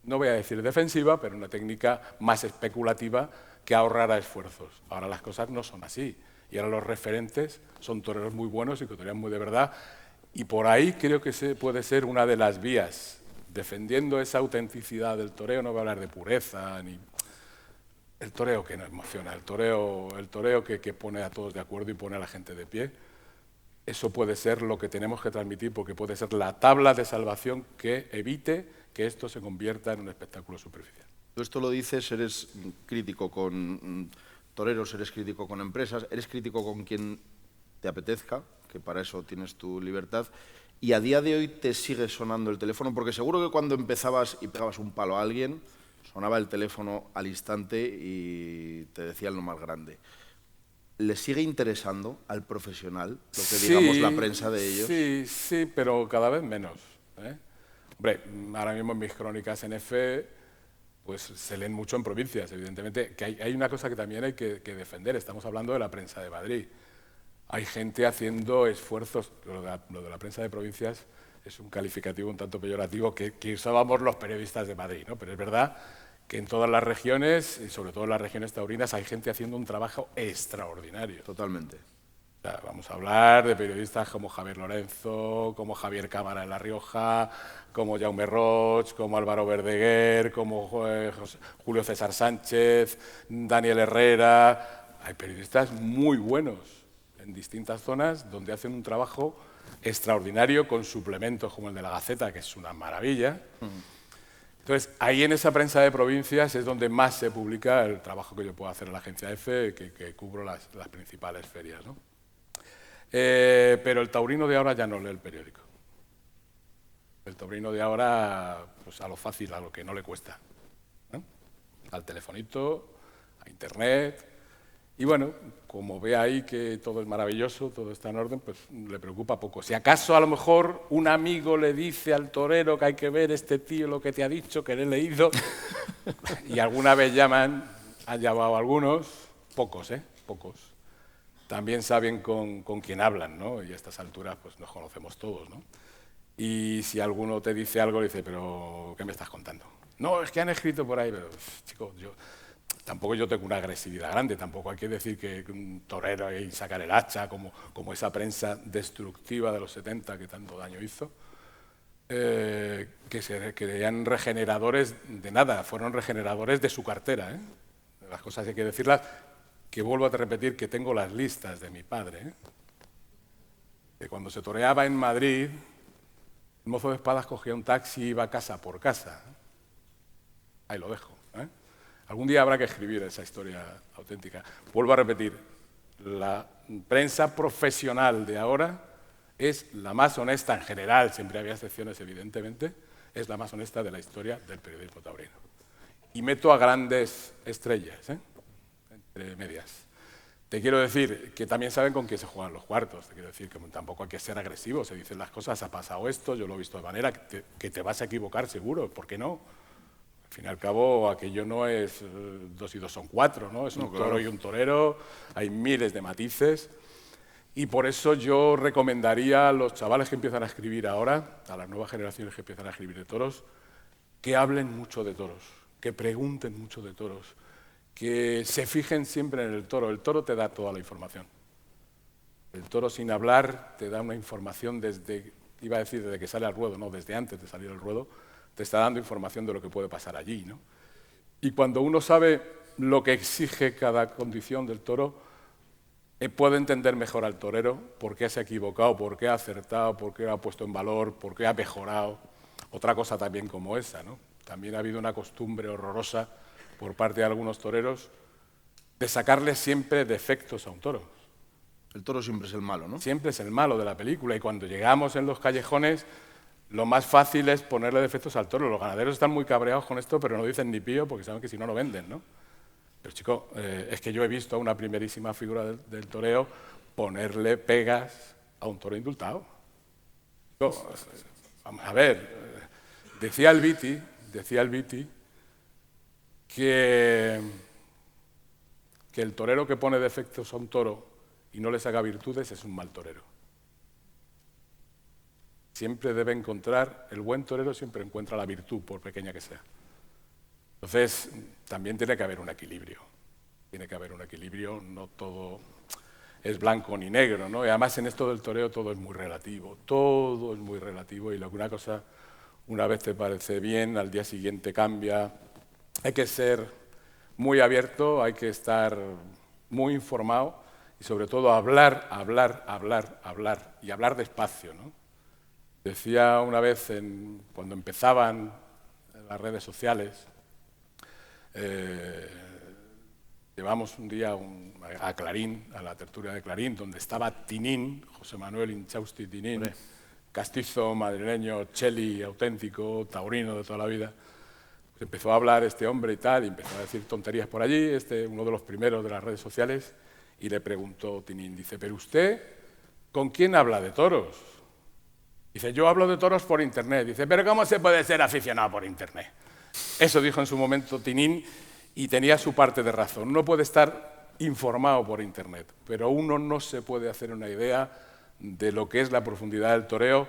no voy a decir defensiva, pero una técnica más especulativa que ahorrara esfuerzos. Ahora las cosas no son así. Y ahora los referentes son toreros muy buenos y que torean muy de verdad. Y por ahí creo que puede ser una de las vías, defendiendo esa autenticidad del toreo. No voy a hablar de pureza, ni el toreo que nos emociona, el toreo que pone a todos de acuerdo y pone a la gente de pie. Eso puede ser lo que tenemos que transmitir, porque puede ser la tabla de salvación que evite que esto se convierta en un espectáculo superficial. Tú esto lo dices, eres crítico con toreros, eres crítico con empresas, eres crítico con quien te apetezca, que para eso tienes tu libertad, y a día de hoy te sigue sonando el teléfono, porque seguro que cuando empezabas y pegabas un palo a alguien, sonaba el teléfono al instante y te decían lo más grande. ¿Le sigue interesando al profesional lo que digamos la prensa de ellos? Sí, pero cada vez menos, ¿eh? Hombre, ahora mismo en mis crónicas en EFE pues se leen mucho en provincias, evidentemente, que hay una cosa que también hay que defender. Estamos hablando de la prensa de Madrid. Hay gente haciendo esfuerzos. Lo de la prensa de provincias es un calificativo un tanto peyorativo que usábamos los periodistas de Madrid, ¿no? Pero es verdad que en todas las regiones, y sobre todo en las regiones taurinas, hay gente haciendo un trabajo extraordinario. Totalmente. O sea, vamos a hablar de periodistas como Javier Lorenzo, como Javier Cámara en La Rioja, como Jaume Roig, como Álvaro Verdeguer, como Julio César Sánchez, Daniel Herrera. Hay periodistas muy buenos en distintas zonas donde hacen un trabajo extraordinario con suplementos como el de La Gaceta, que es una maravilla. Entonces, ahí en esa prensa de provincias es donde más se publica el trabajo que yo puedo hacer en la agencia EFE, que cubro las principales ferias, ¿no? Pero el taurino de ahora ya no lee el periódico. El taurino de ahora, pues a lo fácil, a lo que no le cuesta, ¿no? Al telefonito, a internet. Y bueno, como ve ahí que todo es maravilloso, todo está en orden, pues le preocupa poco. Si acaso a lo mejor un amigo le dice al torero que hay que ver este tío lo que te ha dicho, que le he leído, y alguna vez han llamado algunos, pocos, pocos. También saben con quién hablan, ¿no? Y a estas alturas pues nos conocemos todos, ¿no? Y si alguno te dice algo, le dice, pero ¿qué me estás contando? No, es que han escrito por ahí, pero chico, tampoco yo tengo una agresividad grande, tampoco hay que decir que un torero y sacar el hacha, como esa prensa destructiva de los 70 que tanto daño hizo, que se creían regeneradores de nada, fueron regeneradores de su cartera, ¿eh? Las cosas hay que decirlas, que vuelvo a repetir que tengo las listas de mi padre, ¿eh? Que cuando se toreaba en Madrid, el mozo de espadas cogía un taxi y iba casa por casa. Ahí lo dejo, ¿eh? Algún día habrá que escribir esa historia auténtica. Vuelvo a repetir, la prensa profesional de ahora es la más honesta en general, siempre había excepciones evidentemente, es la más honesta de la historia del periodismo taurino. Y meto a grandes estrellas, ¿eh? Entre medias. Te quiero decir que también saben con quién se juegan los cuartos, te quiero decir que tampoco hay que ser agresivo, se dicen las cosas, ha pasado esto, yo lo he visto de manera que te vas a equivocar seguro, ¿por qué no? Al fin y al cabo, aquello no es 2 y 2 son 4, ¿no? Es un toro y un torero, hay miles de matices. Y por eso yo recomendaría a los chavales que empiezan a escribir ahora, a las nuevas generaciones que empiezan a escribir de toros, que hablen mucho de toros, que pregunten mucho de toros, que se fijen siempre en el toro. El toro te da toda la información. El toro sin hablar te da una información desde, iba a decir desde que sale al ruedo, no, desde antes de salir al ruedo, te está dando información de lo que puede pasar allí, ¿no? Y cuando uno sabe lo que exige cada condición del toro, puede entender mejor al torero, por qué se ha equivocado, por qué ha acertado, por qué ha puesto en valor, por qué ha mejorado. Otra cosa también como esa, ¿no? También ha habido una costumbre horrorosa por parte de algunos toreros de sacarle siempre defectos a un toro. El toro siempre es el malo, ¿no? Siempre es el malo de la película, y cuando llegamos en los callejones, lo más fácil es ponerle defectos al toro. Los ganaderos están muy cabreados con esto, pero no dicen ni pío porque saben que si no lo venden, ¿no? Pero chico, es que yo he visto a una primerísima figura del toreo ponerle pegas a un toro indultado. Chico, vamos a ver, decía el Viti que el torero que pone defectos a un toro y no le saca virtudes es un mal torero. Siempre debe encontrar, el buen torero siempre encuentra la virtud, por pequeña que sea. Entonces, también tiene que haber un equilibrio. Tiene que haber un equilibrio, no todo es blanco ni negro, ¿no? Y además en esto del toreo todo es muy relativo, y lo que una cosa una vez te parece bien, al día siguiente cambia. Hay que ser muy abierto, hay que estar muy informado y sobre todo hablar y hablar despacio, ¿no? Decía una vez, cuando empezaban las redes sociales, llevamos un día a Clarín, a la tertulia de Clarín, donde estaba Tinín, José Manuel Inchausti Tinín, castizo, madrileño, cheli, auténtico, taurino de toda la vida. Pues empezó a hablar este hombre y tal, y empezó a decir tonterías por allí, uno de los primeros de las redes sociales, y le preguntó Tinín, dice, ¿pero usted con quién habla de toros? Dice, yo hablo de toros por internet. Dice, ¿pero cómo se puede ser aficionado por internet? Eso dijo en su momento Tinín y tenía su parte de razón. Uno puede estar informado por internet, pero uno no se puede hacer una idea de lo que es la profundidad del toreo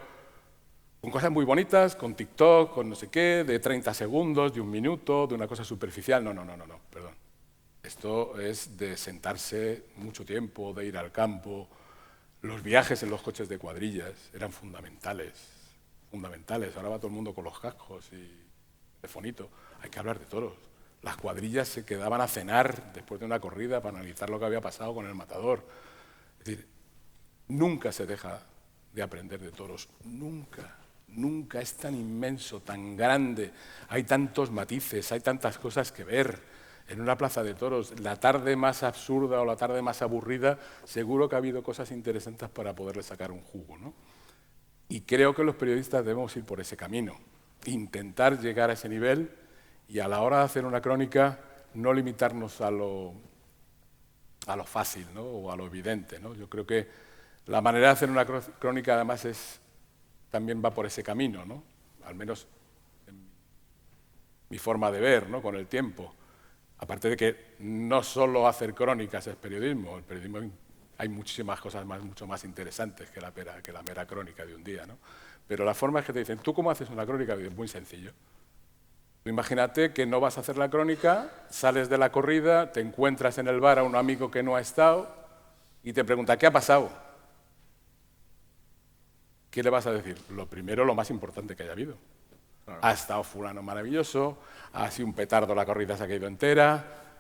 con cosas muy bonitas, con TikTok, con no sé qué, de 30 segundos, de un minuto, de una cosa superficial. No, perdón. Esto es de sentarse mucho tiempo, de ir al campo. Los viajes en los coches de cuadrillas eran fundamentales. Ahora va todo el mundo con los cascos y telefonito. Hay que hablar de toros. Las cuadrillas se quedaban a cenar después de una corrida para analizar lo que había pasado con el matador. Es decir, nunca se deja de aprender de toros. Nunca. Es tan inmenso, tan grande. Hay tantos matices, hay tantas cosas que ver. En una plaza de toros, la tarde más absurda o la tarde más aburrida, seguro que ha habido cosas interesantes para poderle sacar un jugo, ¿no? Y creo que los periodistas debemos ir por ese camino, intentar llegar a ese nivel y a la hora de hacer una crónica no limitarnos a lo fácil, ¿no? O a lo evidente, ¿no? Yo creo que la manera de hacer una crónica además también va por ese camino, ¿no? Al menos en mi forma de ver, ¿no? Con el tiempo. Aparte de que no solo hacer crónicas es periodismo, el periodismo hay muchísimas cosas mucho más interesantes que la mera crónica de un día, ¿no? Pero la forma es que te dicen, ¿tú cómo haces una crónica? Es muy sencillo. Tú imagínate que no vas a hacer la crónica, sales de la corrida, te encuentras en el bar a un amigo que no ha estado y te pregunta, ¿qué ha pasado? ¿Qué le vas a decir? Lo primero, lo más importante que haya habido. Claro. Ha estado fulano maravilloso, ha sido un petardo, la corrida se ha caído entera,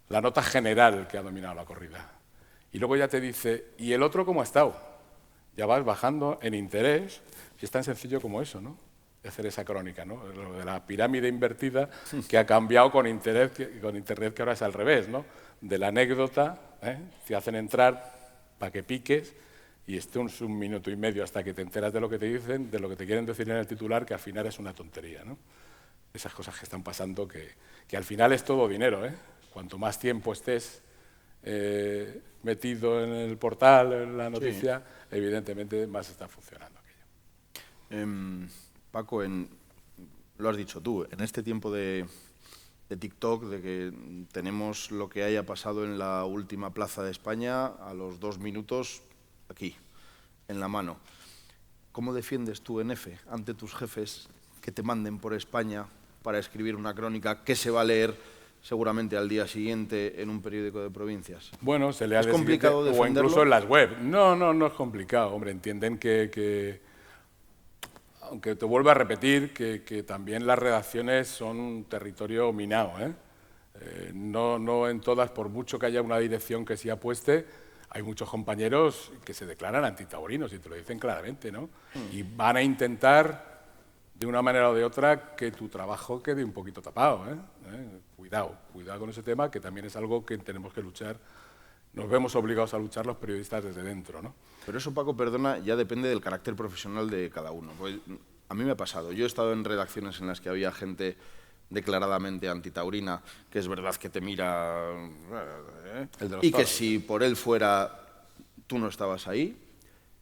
la nota general que ha dominado la corrida. Y luego ya te dice, ¿y el otro cómo ha estado? Ya vas bajando en interés, y es tan sencillo como eso, ¿no? De hacer esa crónica, ¿no? Lo de la pirámide invertida que ha cambiado con internet, que ahora es al revés, ¿no? De la anécdota, te hacen entrar para que piques y estés un minuto y medio hasta que te enteras de lo que te dicen, de lo que te quieren decir en el titular, que al final es una tontería, ¿no? Esas cosas que están pasando, que al final es todo dinero, ¿eh? Cuanto más tiempo estés metido en el portal, en la noticia, sí, evidentemente más está funcionando aquello. Paco, lo has dicho tú, en este tiempo de TikTok, de que tenemos lo que haya pasado en la última plaza de España, a los 2 minutos aquí, en la mano. ¿Cómo defiendes tú en EFE ante tus jefes que te manden por España para escribir una crónica que se va a leer seguramente al día siguiente en un periódico de provincias? Bueno, se lee al ¿Es día siguiente complicado defenderlo? o incluso en las web. No es complicado. Hombre, entienden que aunque te vuelvo a repetir, que también las redacciones son un territorio minado, ¿eh? No en todas, por mucho que haya una dirección que sí apueste, hay muchos compañeros que se declaran antitaurinos y te lo dicen claramente, ¿no? Y van a intentar, de una manera o de otra, que tu trabajo quede un poquito tapado, ¿eh? Cuidado con ese tema, que también es algo que tenemos que luchar. Nos vemos obligados a luchar los periodistas desde dentro, ¿no? Pero eso, Paco, perdona, ya depende del carácter profesional de cada uno. Pues a mí me ha pasado. Yo he estado en redacciones en las que había gente declaradamente antitaurina, que es verdad que te mira, y que si por él fuera, tú no estabas ahí.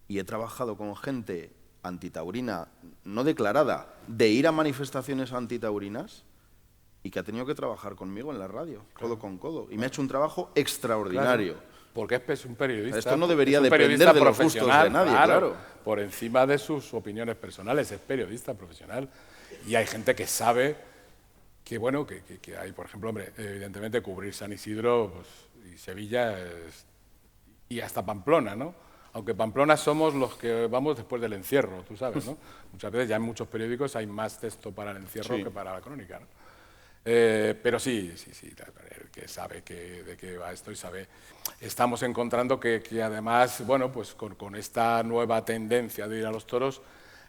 Y he trabajado con gente antitaurina, no declarada, de ir a manifestaciones antitaurinas, y que ha tenido que trabajar conmigo en la radio, codo con codo. Y me ha hecho un trabajo extraordinario. Claro, porque es un periodista. Esto no debería depender de los gustos de nadie, claro. Por encima de sus opiniones personales, es periodista profesional. Y hay gente que sabe que, bueno, que hay, por ejemplo, hombre, evidentemente cubrir San Isidro pues, y Sevilla y hasta Pamplona, ¿no? Aunque Pamplona somos los que vamos después del encierro, tú sabes, ¿no? Muchas veces ya en muchos periódicos hay más texto para el encierro que para la crónica, ¿no? Pero sí, el que sabe de qué va esto y sabe. Estamos encontrando que además, bueno, pues con esta nueva tendencia de ir a los toros,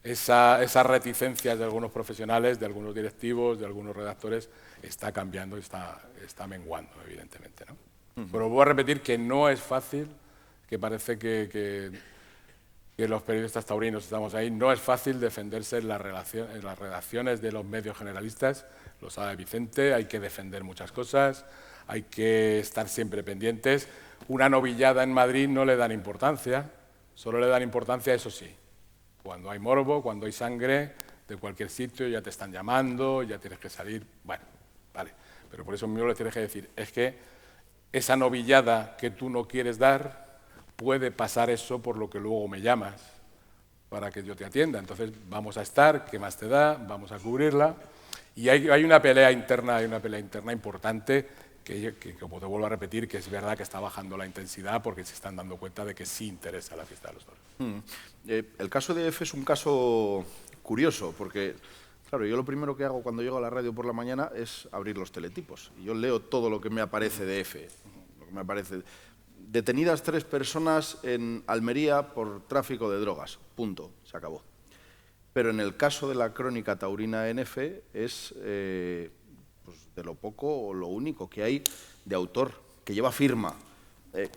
esas reticencias de algunos profesionales, de algunos directivos, de algunos redactores, está cambiando y está menguando, evidentemente, ¿no? Pero voy a repetir que no es fácil, que parece que los periodistas taurinos estamos ahí, no es fácil defenderse en las redacciones de los medios generalistas, lo sabe Vicente, hay que defender muchas cosas, hay que estar siempre pendientes. Una novillada en Madrid no le dan importancia, solo le dan importancia, eso sí, cuando hay morbo, cuando hay sangre, de cualquier sitio ya te están llamando, ya tienes que salir, bueno, vale, pero por eso mismo le tienes que decir, es que esa novillada que tú no quieres dar, puede pasar eso por lo que luego me llamas para que yo te atienda. Entonces vamos a estar, ¿qué más te da? Vamos a cubrirla. Y hay una pelea interna, importante que, como te vuelvo a repetir, que es verdad que está bajando la intensidad porque se están dando cuenta de que sí interesa la fiesta de los toros. El caso de EFE es un caso curioso porque, claro, yo lo primero que hago cuando llego a la radio por la mañana es abrir los teletipos. Y yo leo todo lo que me aparece de EFE, lo que me aparece. Detenidas 3 personas en Almería por tráfico de drogas. Punto. Se acabó. Pero en el caso de la crónica taurina en EFE es pues de lo poco o lo único que hay de autor, que lleva firma.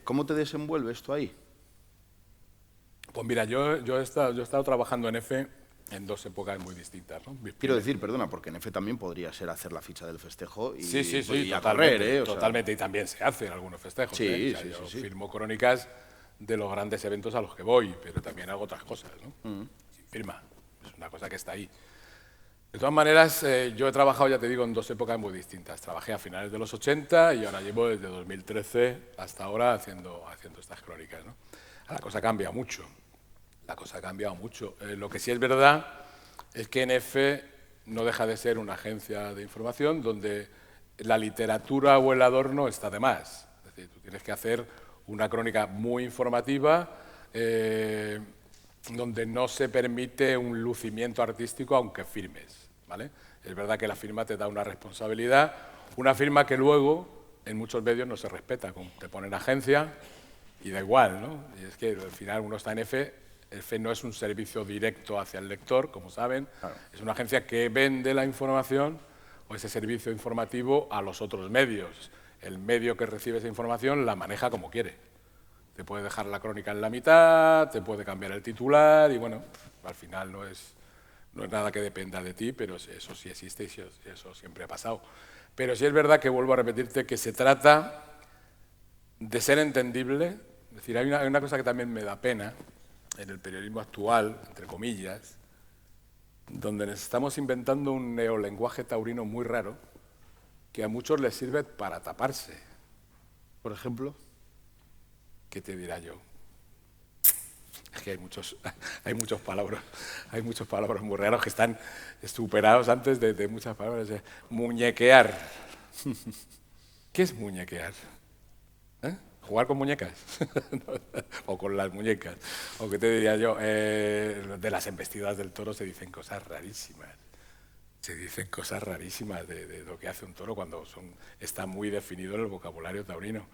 ¿Cómo te desenvuelve esto ahí? Pues mira, yo he estado trabajando en EFE en 2 épocas muy distintas, ¿no? Quiero decir, perdona, porque en EFE también podría ser hacer la ficha del festejo y, sí, a correr, totalmente, y también se hacen algunos festejos. Yo firmo crónicas de los grandes eventos a los que voy, pero también hago otras cosas, ¿no? Sin firma, es una cosa que está ahí. De todas maneras, yo he trabajado, ya te digo, en 2 épocas muy distintas. Trabajé a finales de los 80 y ahora llevo desde 2013 hasta ahora haciendo estas crónicas, ¿no? La cosa cambia mucho. Lo que sí es verdad es que en EFE no deja de ser una agencia de información donde la literatura o el adorno está de más. Es decir, tú tienes que hacer una crónica muy informativa donde no se permite un lucimiento artístico aunque firmes, ¿vale? Es verdad que la firma te da una responsabilidad, una firma que luego en muchos medios no se respeta, te ponen agencia y da igual, ¿no? Y es que al final uno está en EFE. EFE no es un servicio directo hacia el lector, como saben, claro. Es una agencia que vende la información o ese servicio informativo a los otros medios. El medio que recibe esa información la maneja como quiere. Te puede dejar la crónica en la mitad, te puede cambiar el titular y bueno, al final no es nada que dependa de ti, pero eso sí existe y eso siempre ha pasado. Pero sí es verdad que vuelvo a repetirte que se trata de ser entendible. Es decir, hay una cosa que también me da pena en el periodismo actual, entre comillas, donde nos estamos inventando un neolenguaje taurino muy raro que a muchos les sirve para taparse. Por ejemplo, ¿qué te dirá yo? que hay muchos palabras muy raros que están superados antes de muchas palabras. Muñequear. ¿Qué es muñequear? ¿Eh? ¿Jugar con muñecas? O con las muñecas. O qué te diría yo, de las embestidas del toro se dicen cosas rarísimas. Se dicen cosas rarísimas de lo que hace un toro cuando está muy definido en el vocabulario taurino.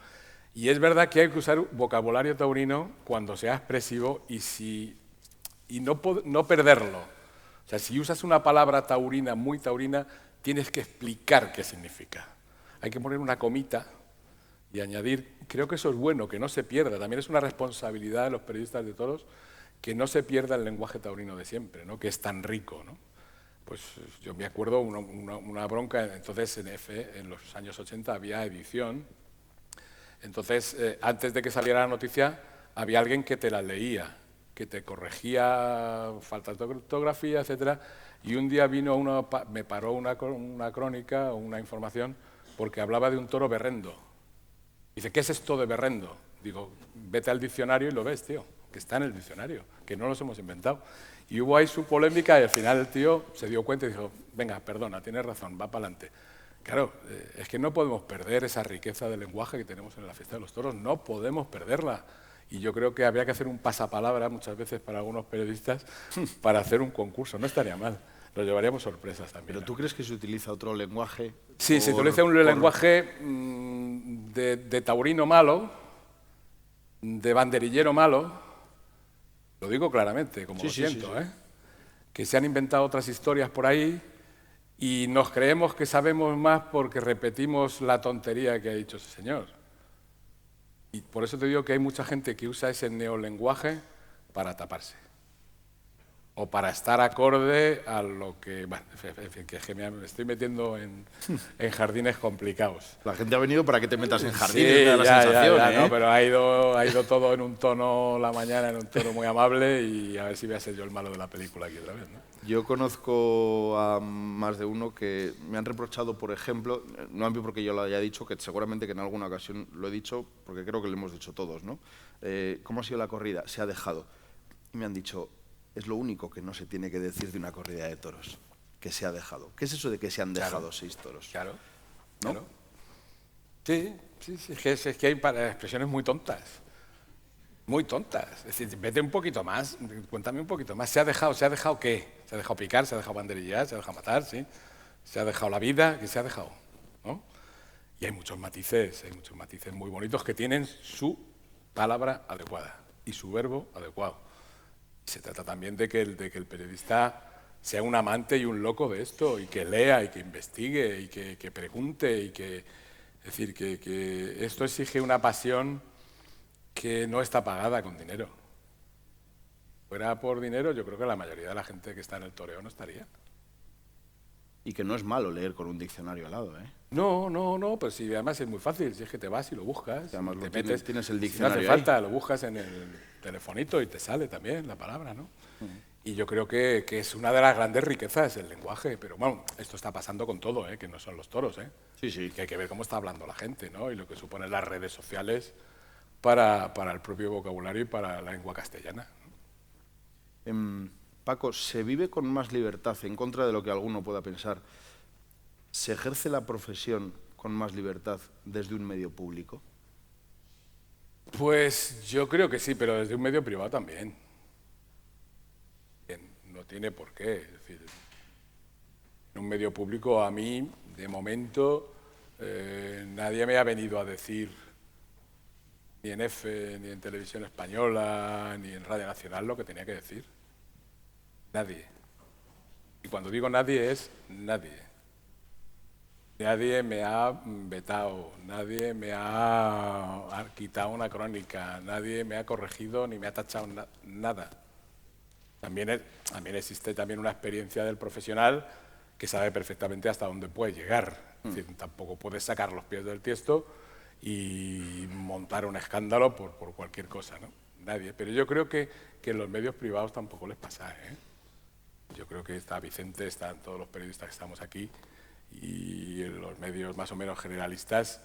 Y es verdad que hay que usar vocabulario taurino cuando sea expresivo y no perderlo. O sea, si usas una palabra taurina, muy taurina, tienes que explicar qué significa. Hay que poner una comita y añadir, creo que eso es bueno, que no se pierda. También es una responsabilidad de los periodistas de toros que no se pierda el lenguaje taurino de siempre, ¿no? Que es tan rico, ¿no? Pues yo me acuerdo una bronca, entonces en EFE, en los años 80 había edición. Entonces, antes de que saliera la noticia, había alguien que te la leía, que te corregía faltas de ortografía, etc. Y un día me paró una crónica o una información porque hablaba de un toro berrendo. Dice, ¿qué es esto de berrendo? Digo, vete al diccionario y lo ves, tío, que está en el diccionario, que no los hemos inventado. Y hubo ahí su polémica y al final el tío se dio cuenta y dijo, venga, perdona, tienes razón, va para adelante. Claro, es que no podemos perder esa riqueza de lenguaje que tenemos en la fiesta de los toros, no podemos perderla. Y yo creo que habría que hacer un pasapalabra muchas veces para algunos periodistas para hacer un concurso, no estaría mal. Nos llevaríamos sorpresas también. ¿Pero tú crees que se utiliza otro lenguaje? Sí, se utiliza un lenguaje de taurino malo, de banderillero malo, lo digo claramente, como lo siento, sí. Que se han inventado otras historias por ahí y nos creemos que sabemos más porque repetimos la tontería que ha dicho ese señor. Y por eso te digo que hay mucha gente que usa ese neolenguaje para taparse. O para estar acorde a lo que... Bueno, en fin, que es que me estoy metiendo en jardines complicados. La gente ha venido para que te metas en jardines, Sí, me da la sensación, ya, ¿eh? no, pero ha ido todo en un tono la mañana, en un tono muy amable y a ver si voy a ser yo el malo de la película aquí otra vez, ¿no? Yo conozco a más de uno que me han reprochado, por ejemplo, no a mí porque yo lo haya dicho, que seguramente que en alguna ocasión lo he dicho, porque creo que lo hemos dicho todos, ¿no? ¿Cómo ha sido la corrida? Se ha dejado. Y me han dicho, es lo único que no se tiene que decir de una corrida de toros, que se ha dejado. ¿Qué es eso de que se han dejado 6 toros? Claro, ¿no? Claro. Sí, es que hay expresiones muy tontas. Muy tontas. Es decir, vete un poquito más, cuéntame un poquito más. ¿Se ha dejado qué? ¿Se ha dejado picar? ¿Se ha dejado banderillear? ¿Se ha dejado matar? ¿Sí? ¿Se ha dejado la vida? ¿Qué se ha dejado? ¿No? Y hay muchos matices muy bonitos que tienen su palabra adecuada y su verbo adecuado. Se trata también de que el periodista sea un amante y un loco de esto, y que lea, y que investigue, y que pregunte, y que... Es decir, que esto exige una pasión que no está pagada con dinero. Fuera por dinero, yo creo que la mayoría de la gente que está en el toreo no estaría. Y que no es malo leer con un diccionario al lado, ¿eh? No, pues sí, además es muy fácil, si es que te vas y lo buscas, Además, te metes, tienes el si no diccionario hace falta, lo buscas en el telefonito y te sale también la palabra, ¿no? Y yo creo que es una de las grandes riquezas el lenguaje, pero bueno, esto está pasando con todo, que no son los toros, Sí. Que hay que ver cómo está hablando la gente, ¿no? Y lo que suponen las redes sociales para el propio vocabulario y para la lengua castellana. Paco, ¿se vive con más libertad, en contra de lo que alguno pueda pensar? ¿Se ejerce la profesión con más libertad desde un medio público? Pues yo creo que sí, pero desde un medio privado también. No tiene por qué. Es decir, en un medio público a mí, de momento, nadie me ha venido a decir, ni en EFE, ni en Televisión Española, ni en Radio Nacional, lo que tenía que decir. Nadie. Y cuando digo nadie es nadie. Nadie me ha vetado, nadie me ha quitado una crónica, nadie me ha corregido ni me ha tachado nada. También existe también una experiencia del profesional que sabe perfectamente hasta dónde puede llegar. Es decir, tampoco puedes sacar los pies del tiesto y montar un escándalo por cualquier cosa, ¿no? Nadie. Pero yo creo que en los medios privados tampoco les pasa, Yo creo que está Vicente, están todos los periodistas que estamos aquí y en los medios más o menos generalistas,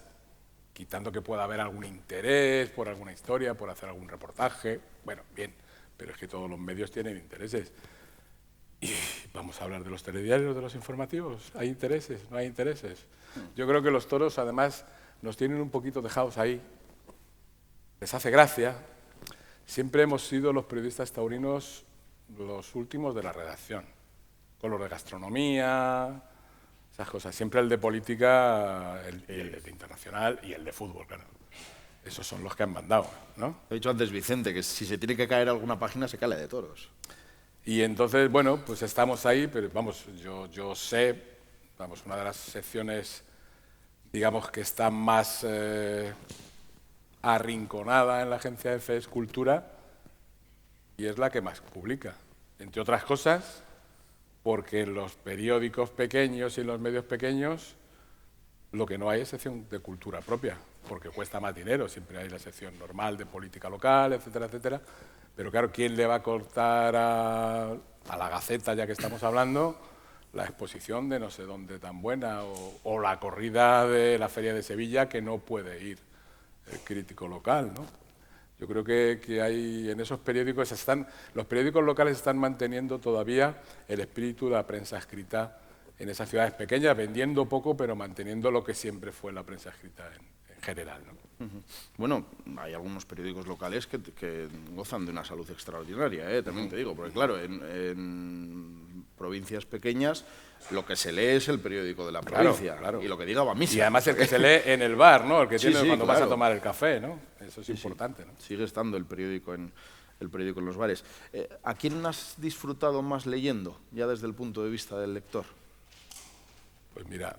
quitando que pueda haber algún interés por alguna historia, por hacer algún reportaje, bueno, bien, pero es que todos los medios tienen intereses. Y vamos a hablar de los telediarios, de los informativos. ¿Hay intereses? ¿No hay intereses? Yo creo que los toros, además, nos tienen un poquito dejados ahí. Les hace gracia. Siempre hemos sido los periodistas taurinos los últimos de la redacción, con los de gastronomía, esas cosas. Siempre el de política, el de internacional y el de fútbol, claro. Esos son los que han mandado, ¿no? He dicho antes, Vicente, que si se tiene que caer alguna página, se cae la de toros. Y entonces, bueno, pues estamos ahí, pero vamos, yo sé, vamos, una de las secciones, digamos, que está más arrinconada en la agencia EFE es Cultura, y es la que más publica, entre otras cosas, porque en los periódicos pequeños y en los medios pequeños lo que no hay es sección de cultura propia, porque cuesta más dinero, siempre hay la sección normal de política local, etcétera, etcétera. Pero claro, ¿quién le va a cortar a la Gaceta, ya que estamos hablando, la exposición de no sé dónde tan buena o la corrida de la Feria de Sevilla que no puede ir el crítico local, ¿no? Yo creo que hay en esos periódicos los periódicos locales están manteniendo todavía el espíritu de la prensa escrita en esas ciudades pequeñas, vendiendo poco, pero manteniendo lo que siempre fue la prensa escrita en general, ¿no? Bueno, hay algunos periódicos locales que gozan de una salud extraordinaria, también te digo, porque claro, en provincias pequeñas lo que se lee es el periódico de la provincia, claro. Y lo que diga va a misa. Y además el que se lee en el bar, ¿no? El que Sí, tiene sí, cuando claro. vas a tomar el café, ¿no? Eso es importante, ¿no? Sigue estando el periódico en los bares. ¿A quién has disfrutado más leyendo, ya desde el punto de vista del lector? Pues mira,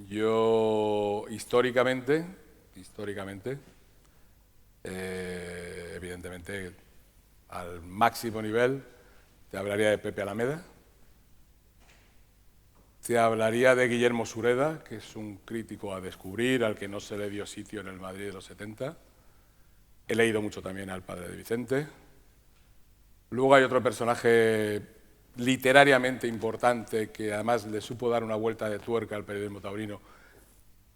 yo históricamente, evidentemente, al máximo nivel, te hablaría de Pepe Alameda, te hablaría de Guillermo Sureda, que es un crítico a descubrir, al que no se le dio sitio en el Madrid de los 70. He leído mucho también al padre de Vicente. Luego hay otro personaje literariamente importante que además le supo dar una vuelta de tuerca al periodismo taurino,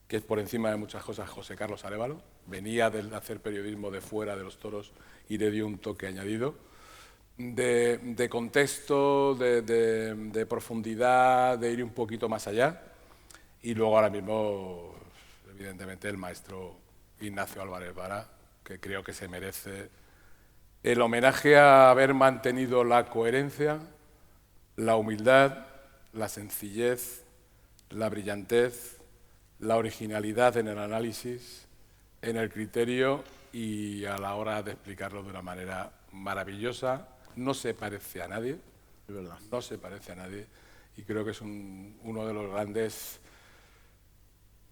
que es por encima de muchas cosas José Carlos Arévalo. Venía de hacer periodismo de fuera de los toros y le dio un toque añadido de contexto, de profundidad, de ir un poquito más allá. Y luego ahora mismo, evidentemente, el maestro Ignacio Álvarez Vara, que creo que se merece el homenaje a haber mantenido la coherencia, la humildad, la sencillez, la brillantez, la originalidad en el análisis, en el criterio y a la hora de explicarlo de una manera maravillosa. No se parece a nadie, Es verdad. no se parece a nadie y creo que es uno de los grandes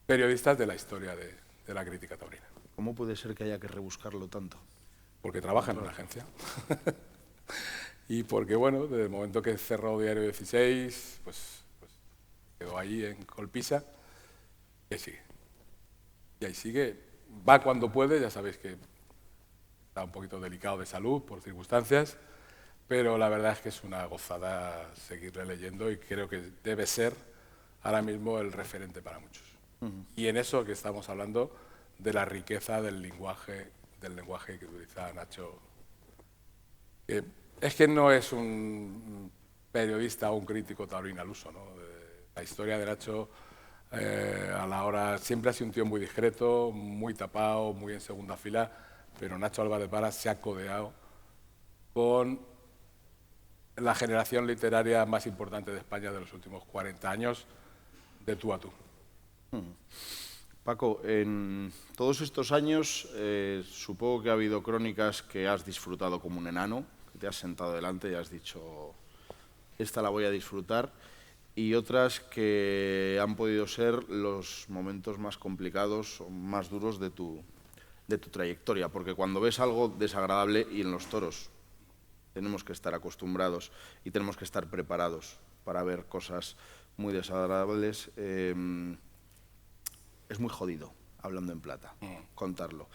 periodistas de la historia de la crítica taurina. ¿Cómo puede ser que haya que rebuscarlo tanto? Porque trabaja en una agencia. Y porque, bueno, desde el momento que cerró Diario 16, pues quedó ahí en Colpisa, y ahí sigue. Y ahí sigue, va cuando puede, ya sabéis que está un poquito delicado de salud por circunstancias, pero la verdad es que es una gozada seguirle leyendo y creo que debe ser ahora mismo el referente para muchos. Y en eso que estamos hablando de la riqueza del lenguaje que utiliza Nacho. Es que no es un periodista o un crítico taurino al uso, ¿no? La historia de Nacho a la hora siempre ha sido un tío muy discreto, muy tapado, muy en segunda fila, pero Nacho Álvarez Vara se ha codeado con la generación literaria más importante de España de los últimos 40 años, de tú a tú. Paco, en todos estos años supongo que ha habido crónicas que has disfrutado como un enano, que te has sentado delante y has dicho, esta la voy a disfrutar, y otras que han podido ser los momentos más complicados o más duros de tu trayectoria, porque cuando ves algo desagradable, y en los toros tenemos que estar acostumbrados y tenemos que estar preparados para ver cosas muy desagradables, es muy jodido, hablando en plata, contarlo.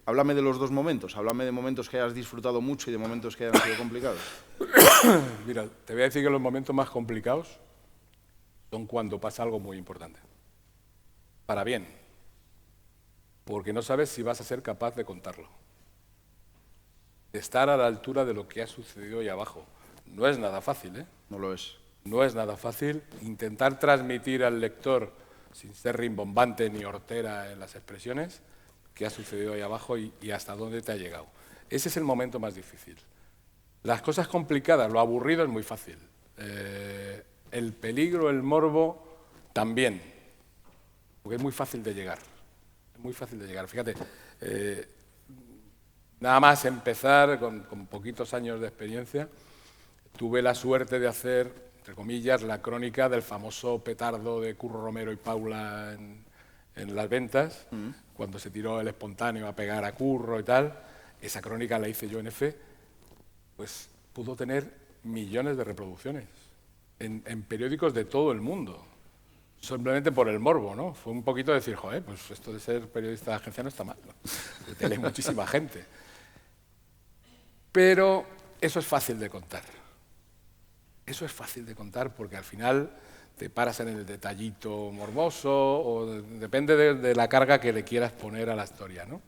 Háblame de los dos momentos, háblame de momentos que hayas disfrutado mucho y de momentos que hayan sido complicados. Mira, te voy a decir que los momentos más complicados son cuando pasa algo muy importante. Para bien, porque no sabes si vas a ser capaz de contarlo. de estar a la altura de lo que ha sucedido ahí abajo. No es nada fácil, ¿eh? No lo es. No es nada fácil intentar transmitir al lector, sin ser rimbombante ni hortera en las expresiones, qué ha sucedido ahí abajo y hasta dónde te ha llegado. Ese es el momento más difícil. Las cosas complicadas, lo aburrido es muy fácil. El peligro, el morbo, también. Porque es muy fácil de llegar. Es muy fácil de llegar. Fíjate, nada más empezar, con poquitos años de experiencia, tuve la suerte de hacer, entre comillas, la crónica del famoso petardo de Curro Romero y Paula en las ventas, cuando se tiró el espontáneo a pegar a Curro y tal. Esa crónica la hice yo en EFE, pues pudo tener millones de reproducciones en periódicos de todo el mundo, simplemente por el morbo, ¿no? Fue un poquito decir, joder, pues esto de ser periodista de agencia no está mal, ¿no? Te lee muchísima gente. Pero eso es fácil de contar. Eso es fácil de contar porque al final te paras en el detallito morboso o depende de la carga que le quieras poner a la historia, ¿no?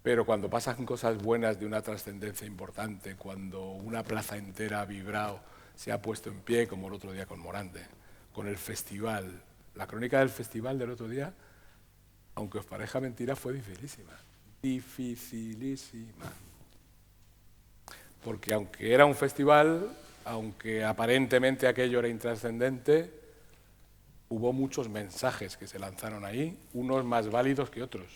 Pero cuando pasan cosas buenas de una trascendencia importante, cuando una plaza entera ha vibrado, se ha puesto en pie, como el otro día con Morante, con el festival. La crónica del festival del otro día, aunque os parezca mentira, fue dificilísima. Dificilísima. Porque aunque era un festival, aunque aparentemente aquello era intrascendente, hubo muchos mensajes que se lanzaron ahí, unos más válidos que otros.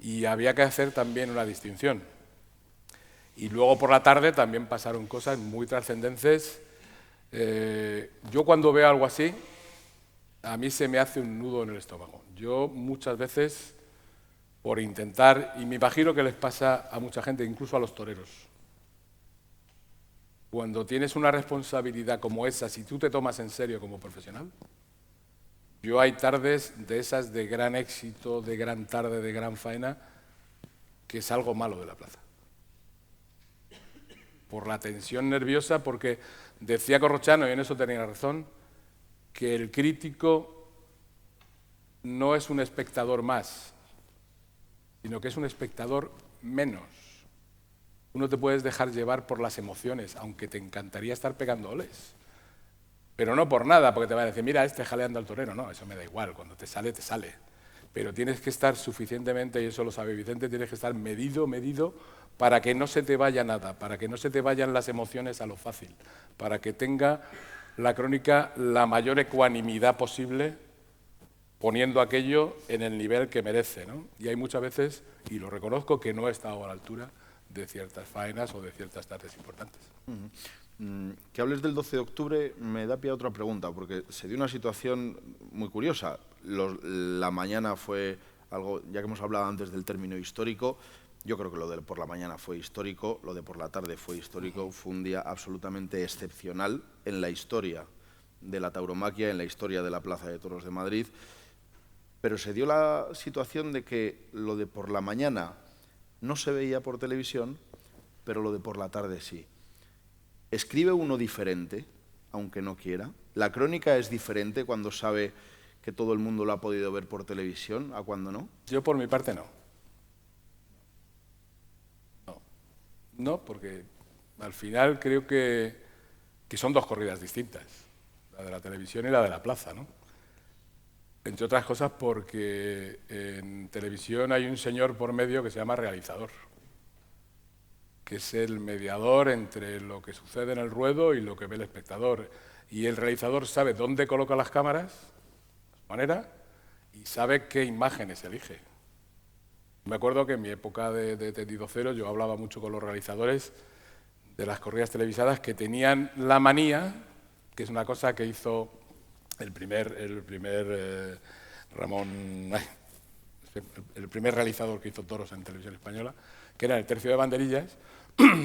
Y había que hacer también una distinción. Y luego por la tarde también pasaron cosas muy trascendentes. Yo cuando veo algo así, a mí se me hace un nudo en el estómago. Yo muchas veces, por intentar, y me imagino que les pasa a mucha gente, incluso a los toreros, cuando tienes una responsabilidad como esa, si tú te tomas en serio como profesional, yo hay tardes de esas de gran éxito, de gran tarde, de gran faena, que salgo malo de la plaza. Por la tensión nerviosa, porque decía Corrochano, y en eso tenía razón, que el crítico no es un espectador más, sino que es un espectador menos. Tú no te puedes dejar llevar por las emociones, aunque te encantaría estar pegando oles. Pero no por nada, porque te va a decir, mira, jaleando al torero. No, eso me da igual, cuando te sale, te sale. Pero tienes que estar suficientemente, y eso lo sabe Vicente, tienes que estar medido, para que no se te vaya nada, para que no se te vayan las emociones a lo fácil, para que tenga la crónica la mayor ecuanimidad posible, poniendo aquello en el nivel que merece, ¿no? Y hay muchas veces, y lo reconozco, que no he estado a la altura de ciertas faenas o de ciertas tardes importantes. Que hables del 12 de octubre me da pie a otra pregunta, porque se dio una situación muy curiosa. La mañana fue algo, ya que hemos hablado antes del término histórico, yo creo que lo de por la mañana fue histórico, lo de por la tarde fue histórico, fue un día absolutamente excepcional en la historia de la tauromaquia, en la historia de la Plaza de Toros de Madrid, pero se dio la situación de que lo de por la mañana no se veía por televisión, pero lo de por la tarde sí. ¿Escribe uno diferente, aunque no quiera? ¿La crónica es diferente cuando sabe que todo el mundo lo ha podido ver por televisión a cuando no? Yo por mi parte no. No, porque al final creo que son dos corridas distintas, la de la televisión y la de la plaza, ¿no? Entre otras cosas porque en televisión hay un señor por medio que se llama realizador, que es el mediador entre lo que sucede en el ruedo y lo que ve el espectador. Y el realizador sabe dónde coloca las cámaras, de su manera, y sabe qué imágenes elige. Me acuerdo que en mi época de Tendido Cero yo hablaba mucho con los realizadores de las corridas televisadas que tenían la manía, que es una cosa que hizo el primer realizador que hizo toros en televisión española, que era el tercio de banderillas,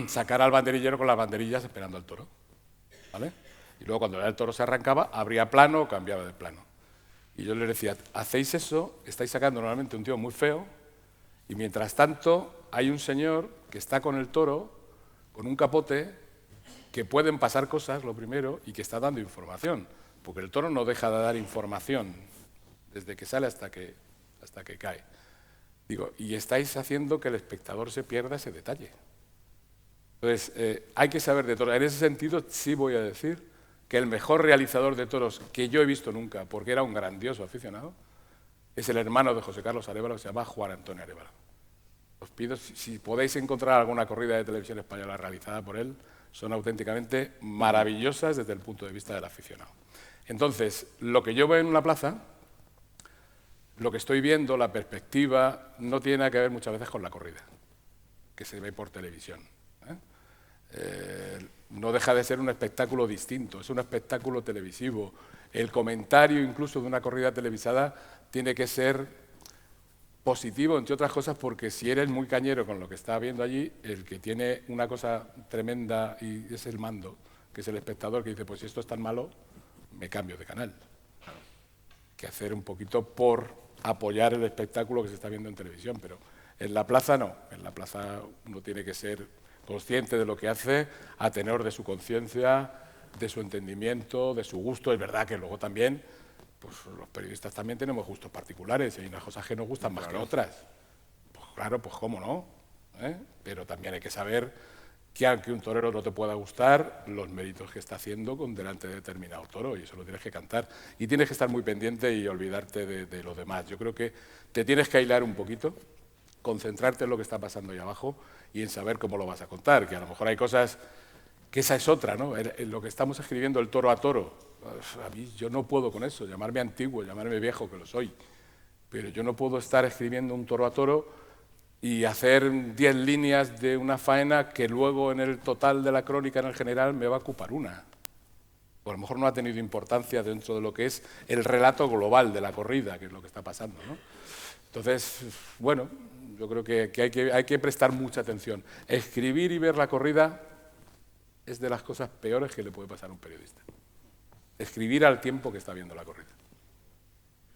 sacar al banderillero con las banderillas esperando al toro, ¿vale? Y luego cuando el toro se arrancaba, abría plano o cambiaba de plano. Y yo les decía, hacéis eso, estáis sacando normalmente un tío muy feo, y mientras tanto hay un señor que está con el toro, con un capote, que pueden pasar cosas, lo primero, y que está dando información, porque el toro no deja de dar información desde que sale hasta que cae. Digo, y estáis haciendo que el espectador se pierda ese detalle. Entonces, hay que saber de toros. En ese sentido, sí voy a decir que el mejor realizador de toros que yo he visto nunca, porque era un grandioso aficionado, es el hermano de José Carlos Arévalo, que se llama Juan Antonio Arévalo. Os pido, si podéis encontrar alguna corrida de televisión española realizada por él, son auténticamente maravillosas desde el punto de vista del aficionado. Entonces, lo que yo veo en una plaza, lo que estoy viendo, la perspectiva, no tiene nada que ver muchas veces con la corrida, que se ve por televisión. No deja de ser un espectáculo distinto, es un espectáculo televisivo. El comentario incluso de una corrida televisada tiene que ser positivo, entre otras cosas, porque si eres muy cañero con lo que está viendo allí, el que tiene una cosa tremenda y es el mando, que es el espectador, que dice, pues si esto es tan malo, me cambio de canal. Que hacer un poquito por apoyar el espectáculo que se está viendo en televisión, pero en la plaza no. En la plaza uno tiene que ser consciente de lo que hace, a tenor de su conciencia, de su entendimiento, de su gusto. Es verdad que luego también, pues los periodistas también tenemos gustos particulares y hay unas cosas que nos gustan más que otras. Pues claro, pues cómo no. Pero también hay que saber que aunque un torero no te pueda gustar, los méritos que está haciendo con delante de determinado toro, y eso lo tienes que cantar. Y tienes que estar muy pendiente y olvidarte de lo demás. Yo creo que te tienes que aislar un poquito, concentrarte en lo que está pasando ahí abajo y en saber cómo lo vas a contar, que a lo mejor hay cosas, que esa es otra, ¿no? En lo que estamos escribiendo, el toro a toro, a mí yo no puedo con eso, llamarme antiguo, llamarme viejo, que lo soy, pero yo no puedo estar escribiendo un toro a toro y hacer 10 líneas de una faena que luego en el total de la crónica, en el general, me va a ocupar una. O a lo mejor no ha tenido importancia dentro de lo que es el relato global de la corrida, que es lo que está pasando, ¿no? Entonces, bueno, yo creo que hay que prestar mucha atención. Escribir y ver la corrida es de las cosas peores que le puede pasar a un periodista. Escribir al tiempo que está viendo la corrida.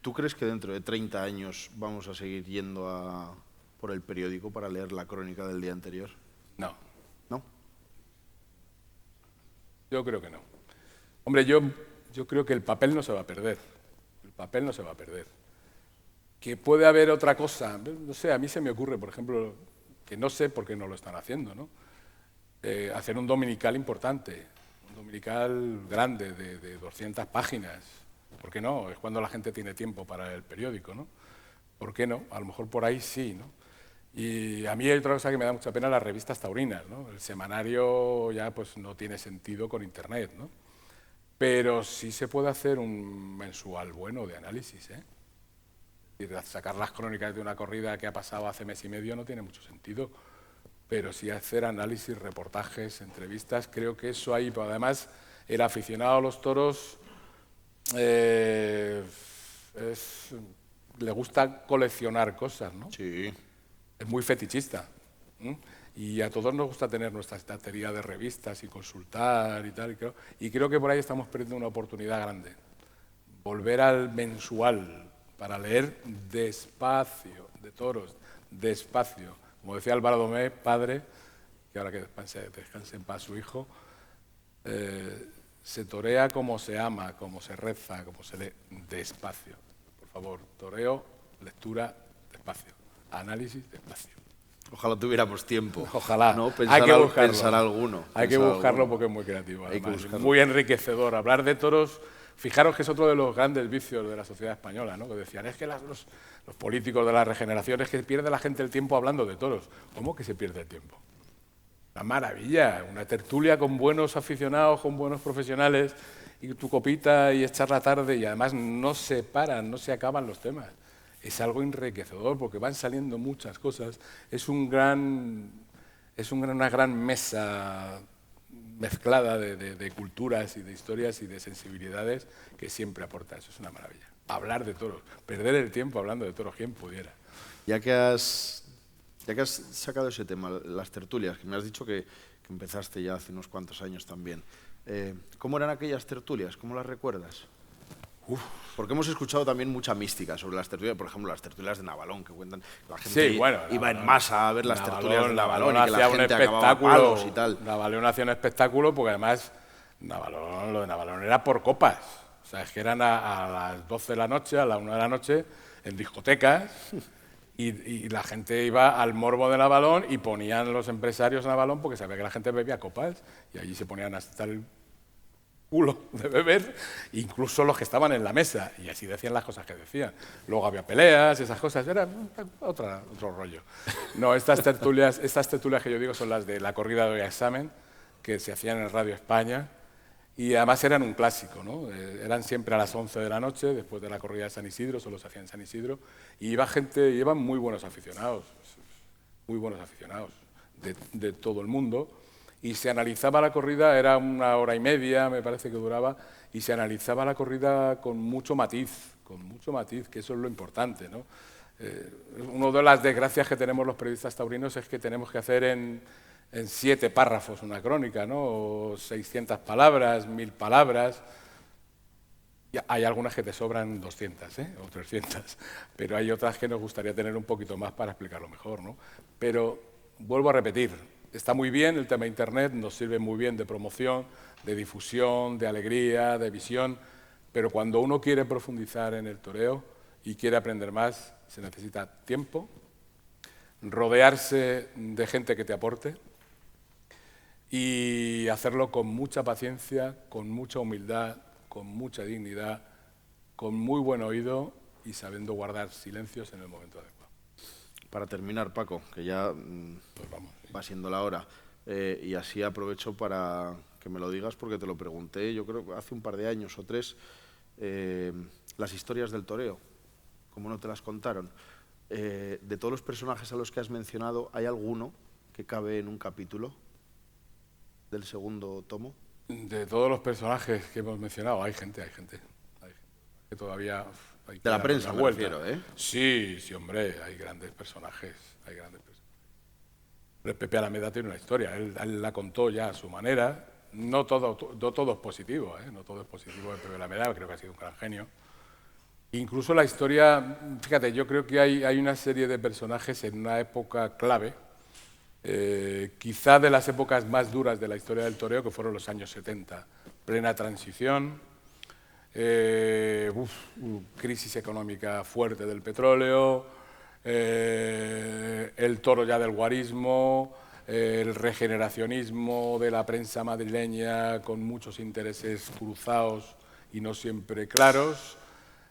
¿Tú crees que dentro de 30 años vamos a seguir yendo por el periódico para leer la crónica del día anterior? No. ¿No? Yo creo que no. Hombre, yo creo que el papel no se va a perder. El papel no se va a perder. Que puede haber otra cosa, no sé, a mí se me ocurre, por ejemplo, que no sé por qué no lo están haciendo, ¿no? Hacer un dominical importante, un dominical grande, de 200 páginas. ¿Por qué no? Es cuando la gente tiene tiempo para el periódico, ¿no? ¿Por qué no? A lo mejor por ahí sí, ¿no? Y a mí hay otra cosa que me da mucha pena, las revistas taurinas, ¿no? El semanario ya pues no tiene sentido con Internet, ¿no? Pero sí se puede hacer un mensual bueno de análisis, ¿eh? Y sacar las crónicas de una corrida que ha pasado hace mes y medio no tiene mucho sentido, pero sí hacer análisis, reportajes, entrevistas, creo que eso ahí, pero además el aficionado a los toros le gusta coleccionar cosas, ¿no? Sí. Es muy fetichista. Y a todos nos gusta tener nuestra estantería de revistas y consultar y tal, y creo que por ahí estamos perdiendo una oportunidad grande. Volver al mensual, para leer despacio, de toros, despacio. Como decía Álvaro Domé, padre, que ahora que descanse en paz su hijo, se torea como se ama, como se reza, como se lee, despacio. Por favor, toreo, lectura, despacio. Análisis, despacio. Ojalá tuviéramos tiempo. Ojalá. ¿No? Hay que buscarlo. Pensar alguno. Hay que buscarlo porque es muy creativo. Además, muy enriquecedor. Hablar de toros. Fijaros que es otro de los grandes vicios de la sociedad española, ¿no? Que decían, es que los políticos de la regeneración es que pierde la gente el tiempo hablando de toros. ¿Cómo que se pierde el tiempo? Una maravilla, una tertulia con buenos aficionados, con buenos profesionales, y tu copita y echar la tarde, y además no se paran, no se acaban los temas. Es algo enriquecedor porque van saliendo muchas cosas. Es una gran mesa mezclada de culturas y de historias y de sensibilidades que siempre aporta. Eso es una maravilla. Hablar de toros, perder el tiempo hablando de toros, ¿quién pudiera? Ya que has sacado ese tema, las tertulias, que me has dicho que empezaste ya hace unos cuantos años también. ¿Cómo eran aquellas tertulias? ¿Cómo las recuerdas? Porque hemos escuchado también mucha mística sobre las tertulias, por ejemplo, las tertulias de Navalón, que cuentan que la gente iba en masa a ver las tertulias de Navalón y que la gente acababa a palos y tal. Navalón hacía un espectáculo porque además lo de Navalón era por copas. O sea, es que eran a las 12 de la noche, a la 1 de la noche, en discotecas, y la gente iba al morbo del Avalón y ponían los empresarios en Avalón porque sabía que la gente bebía copas y allí se ponían hasta el culo de beber, incluso los que estaban en la mesa, y así decían las cosas que decían. Luego había peleas, esas cosas, era otro rollo. No, estas tertulias que yo digo son las de la corrida de hoy a examen, que se hacían en Radio España, y además eran un clásico, ¿no? Eran siempre a las 11 de la noche, después de la corrida de San Isidro, solo se hacía en San Isidro, y iba gente, iban muy buenos aficionados de todo el mundo, y se analizaba la corrida, era 1 hora y media, me parece que duraba, y se analizaba la corrida con mucho matiz, que eso es lo importante, ¿no? Una de las desgracias que tenemos los periodistas taurinos es que tenemos que hacer en 7 párrafos una crónica, ¿no? O 600 palabras, 1000 palabras. Y hay algunas que te sobran 200, o 300, pero hay otras que nos gustaría tener un poquito más para explicarlo mejor, ¿no? Pero vuelvo a repetir, está muy bien el tema de Internet, nos sirve muy bien de promoción, de difusión, de alegría, de visión, pero cuando uno quiere profundizar en el toreo y quiere aprender más, se necesita tiempo, rodearse de gente que te aporte y hacerlo con mucha paciencia, con mucha humildad, con mucha dignidad, con muy buen oído y sabiendo guardar silencios en el momento adecuado. Para terminar, Paco, que ya Pues vamos, sí. va siendo la hora, y así aprovecho para que me lo digas porque te lo pregunté, yo creo que hace un par de años o 3, las historias del toreo, ¿cómo no te las contaron? De todos los personajes a los que has mencionado, ¿hay alguno que cabe en un capítulo del segundo tomo? De todos los personajes que hemos mencionado, hay gente que todavía... De la prensa, me refiero, ¿eh? Sí, hombre, hay grandes personajes, El Pepe Alameda tiene una historia, él la contó ya a su manera, no todo es positivo, no todo es positivo de Pepe Alameda, creo que ha sido un gran genio. Incluso la historia, fíjate, yo creo que hay una serie de personajes en una época clave, quizá de las épocas más duras de la historia del toreo, que fueron los años 70, plena transición, crisis económica fuerte del petróleo, el toro ya del guarismo, el regeneracionismo de la prensa madrileña con muchos intereses cruzados y no siempre claros,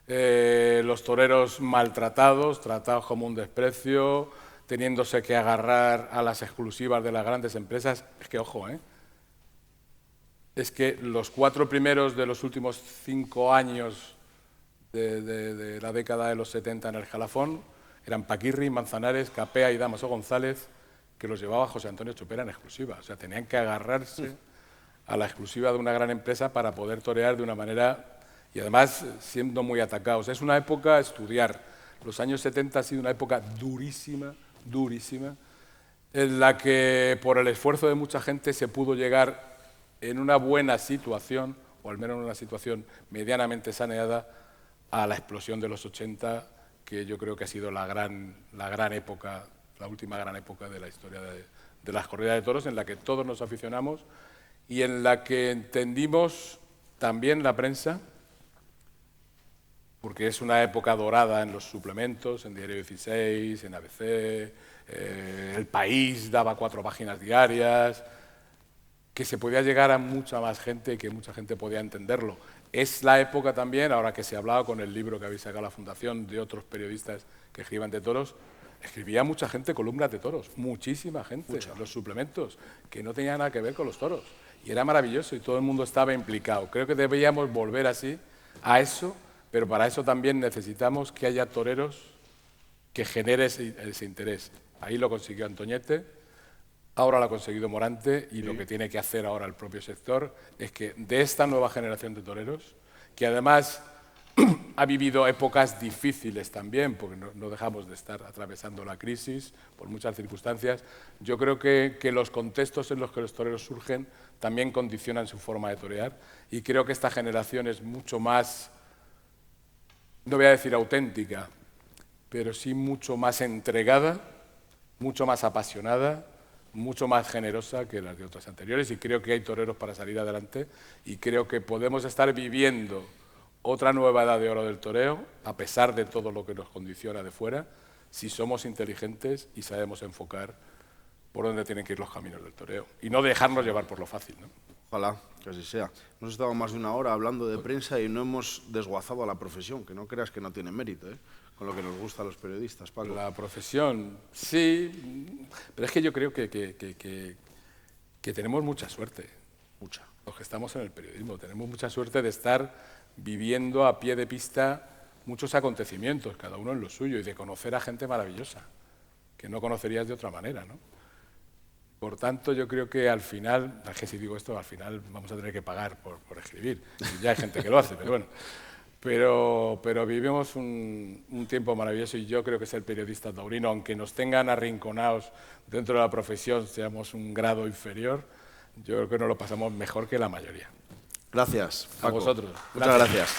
los toreros maltratados, tratados como un desprecio, teniéndose que agarrar a las exclusivas de las grandes empresas. Es que, ojo, es que los 4 primeros de los últimos 5 años de la década de los 70 en el Jalafón eran Paquirri, Manzanares, Capea y Damaso González, que los llevaba José Antonio Chopera en exclusiva. O sea, tenían que agarrarse a la exclusiva de una gran empresa para poder torear de una manera, y además siendo muy atacados. Es una época a estudiar. Los años 70 ha sido una época durísima, en la que por el esfuerzo de mucha gente se pudo llegar en una buena situación, o al menos en una situación medianamente saneada, a la explosión de los 80, que yo creo que ha sido la gran época, la última gran época de la historia de las corridas de toros, en la que todos nos aficionamos y en la que entendimos también la prensa, porque es una época dorada en los suplementos, en Diario 16, en ABC, El País daba 4 páginas diarias, que se podía llegar a mucha más gente y que mucha gente podía entenderlo. Es la época también, ahora que se hablaba con el libro que habéis sacado la Fundación, de otros periodistas que escriban de toros, escribía mucha gente columnas de toros, muchísima gente, los suplementos, que no tenían nada que ver con los toros. Y era maravilloso y todo el mundo estaba implicado. Creo que deberíamos volver así a eso, pero para eso también necesitamos que haya toreros que genere ese interés. Ahí lo consiguió Antoñete, ahora lo ha conseguido Morante, y lo que tiene que hacer ahora el propio sector es que de esta nueva generación de toreros, que además ha vivido épocas difíciles también, porque no dejamos de estar atravesando la crisis por muchas circunstancias, yo creo que los contextos en los que los toreros surgen también condicionan su forma de torear, y creo que esta generación es mucho más, no voy a decir auténtica, pero sí mucho más entregada, mucho más apasionada, mucho más generosa que las de otras anteriores, y creo que hay toreros para salir adelante, y creo que podemos estar viviendo otra nueva edad de oro del toreo, a pesar de todo lo que nos condiciona de fuera, si somos inteligentes y sabemos enfocar por dónde tienen que ir los caminos del toreo y no dejarnos llevar por lo fácil, ¿no? Ojalá que así sea. Hemos estado más de una hora hablando de prensa y no hemos desguazado a la profesión, que no creas que no tiene mérito, ¿eh? Con lo que nos gusta a los periodistas, Paco. La profesión, sí, pero es que yo creo que tenemos mucha suerte. Mucha. Los que estamos en el periodismo, tenemos mucha suerte de estar viviendo a pie de pista muchos acontecimientos, cada uno en lo suyo, y de conocer a gente maravillosa, que no conocerías de otra manera, ¿no? Por tanto, yo creo que al final, es que si digo esto, al final vamos a tener que pagar por escribir. Y ya hay gente que lo hace, pero bueno. Pero vivimos un tiempo maravilloso y yo creo que ser periodista taurino, aunque nos tengan arrinconados dentro de la profesión, seamos un grado inferior, yo creo que nos lo pasamos mejor que la mayoría. Gracias, Paco. A vosotros. Muchas gracias.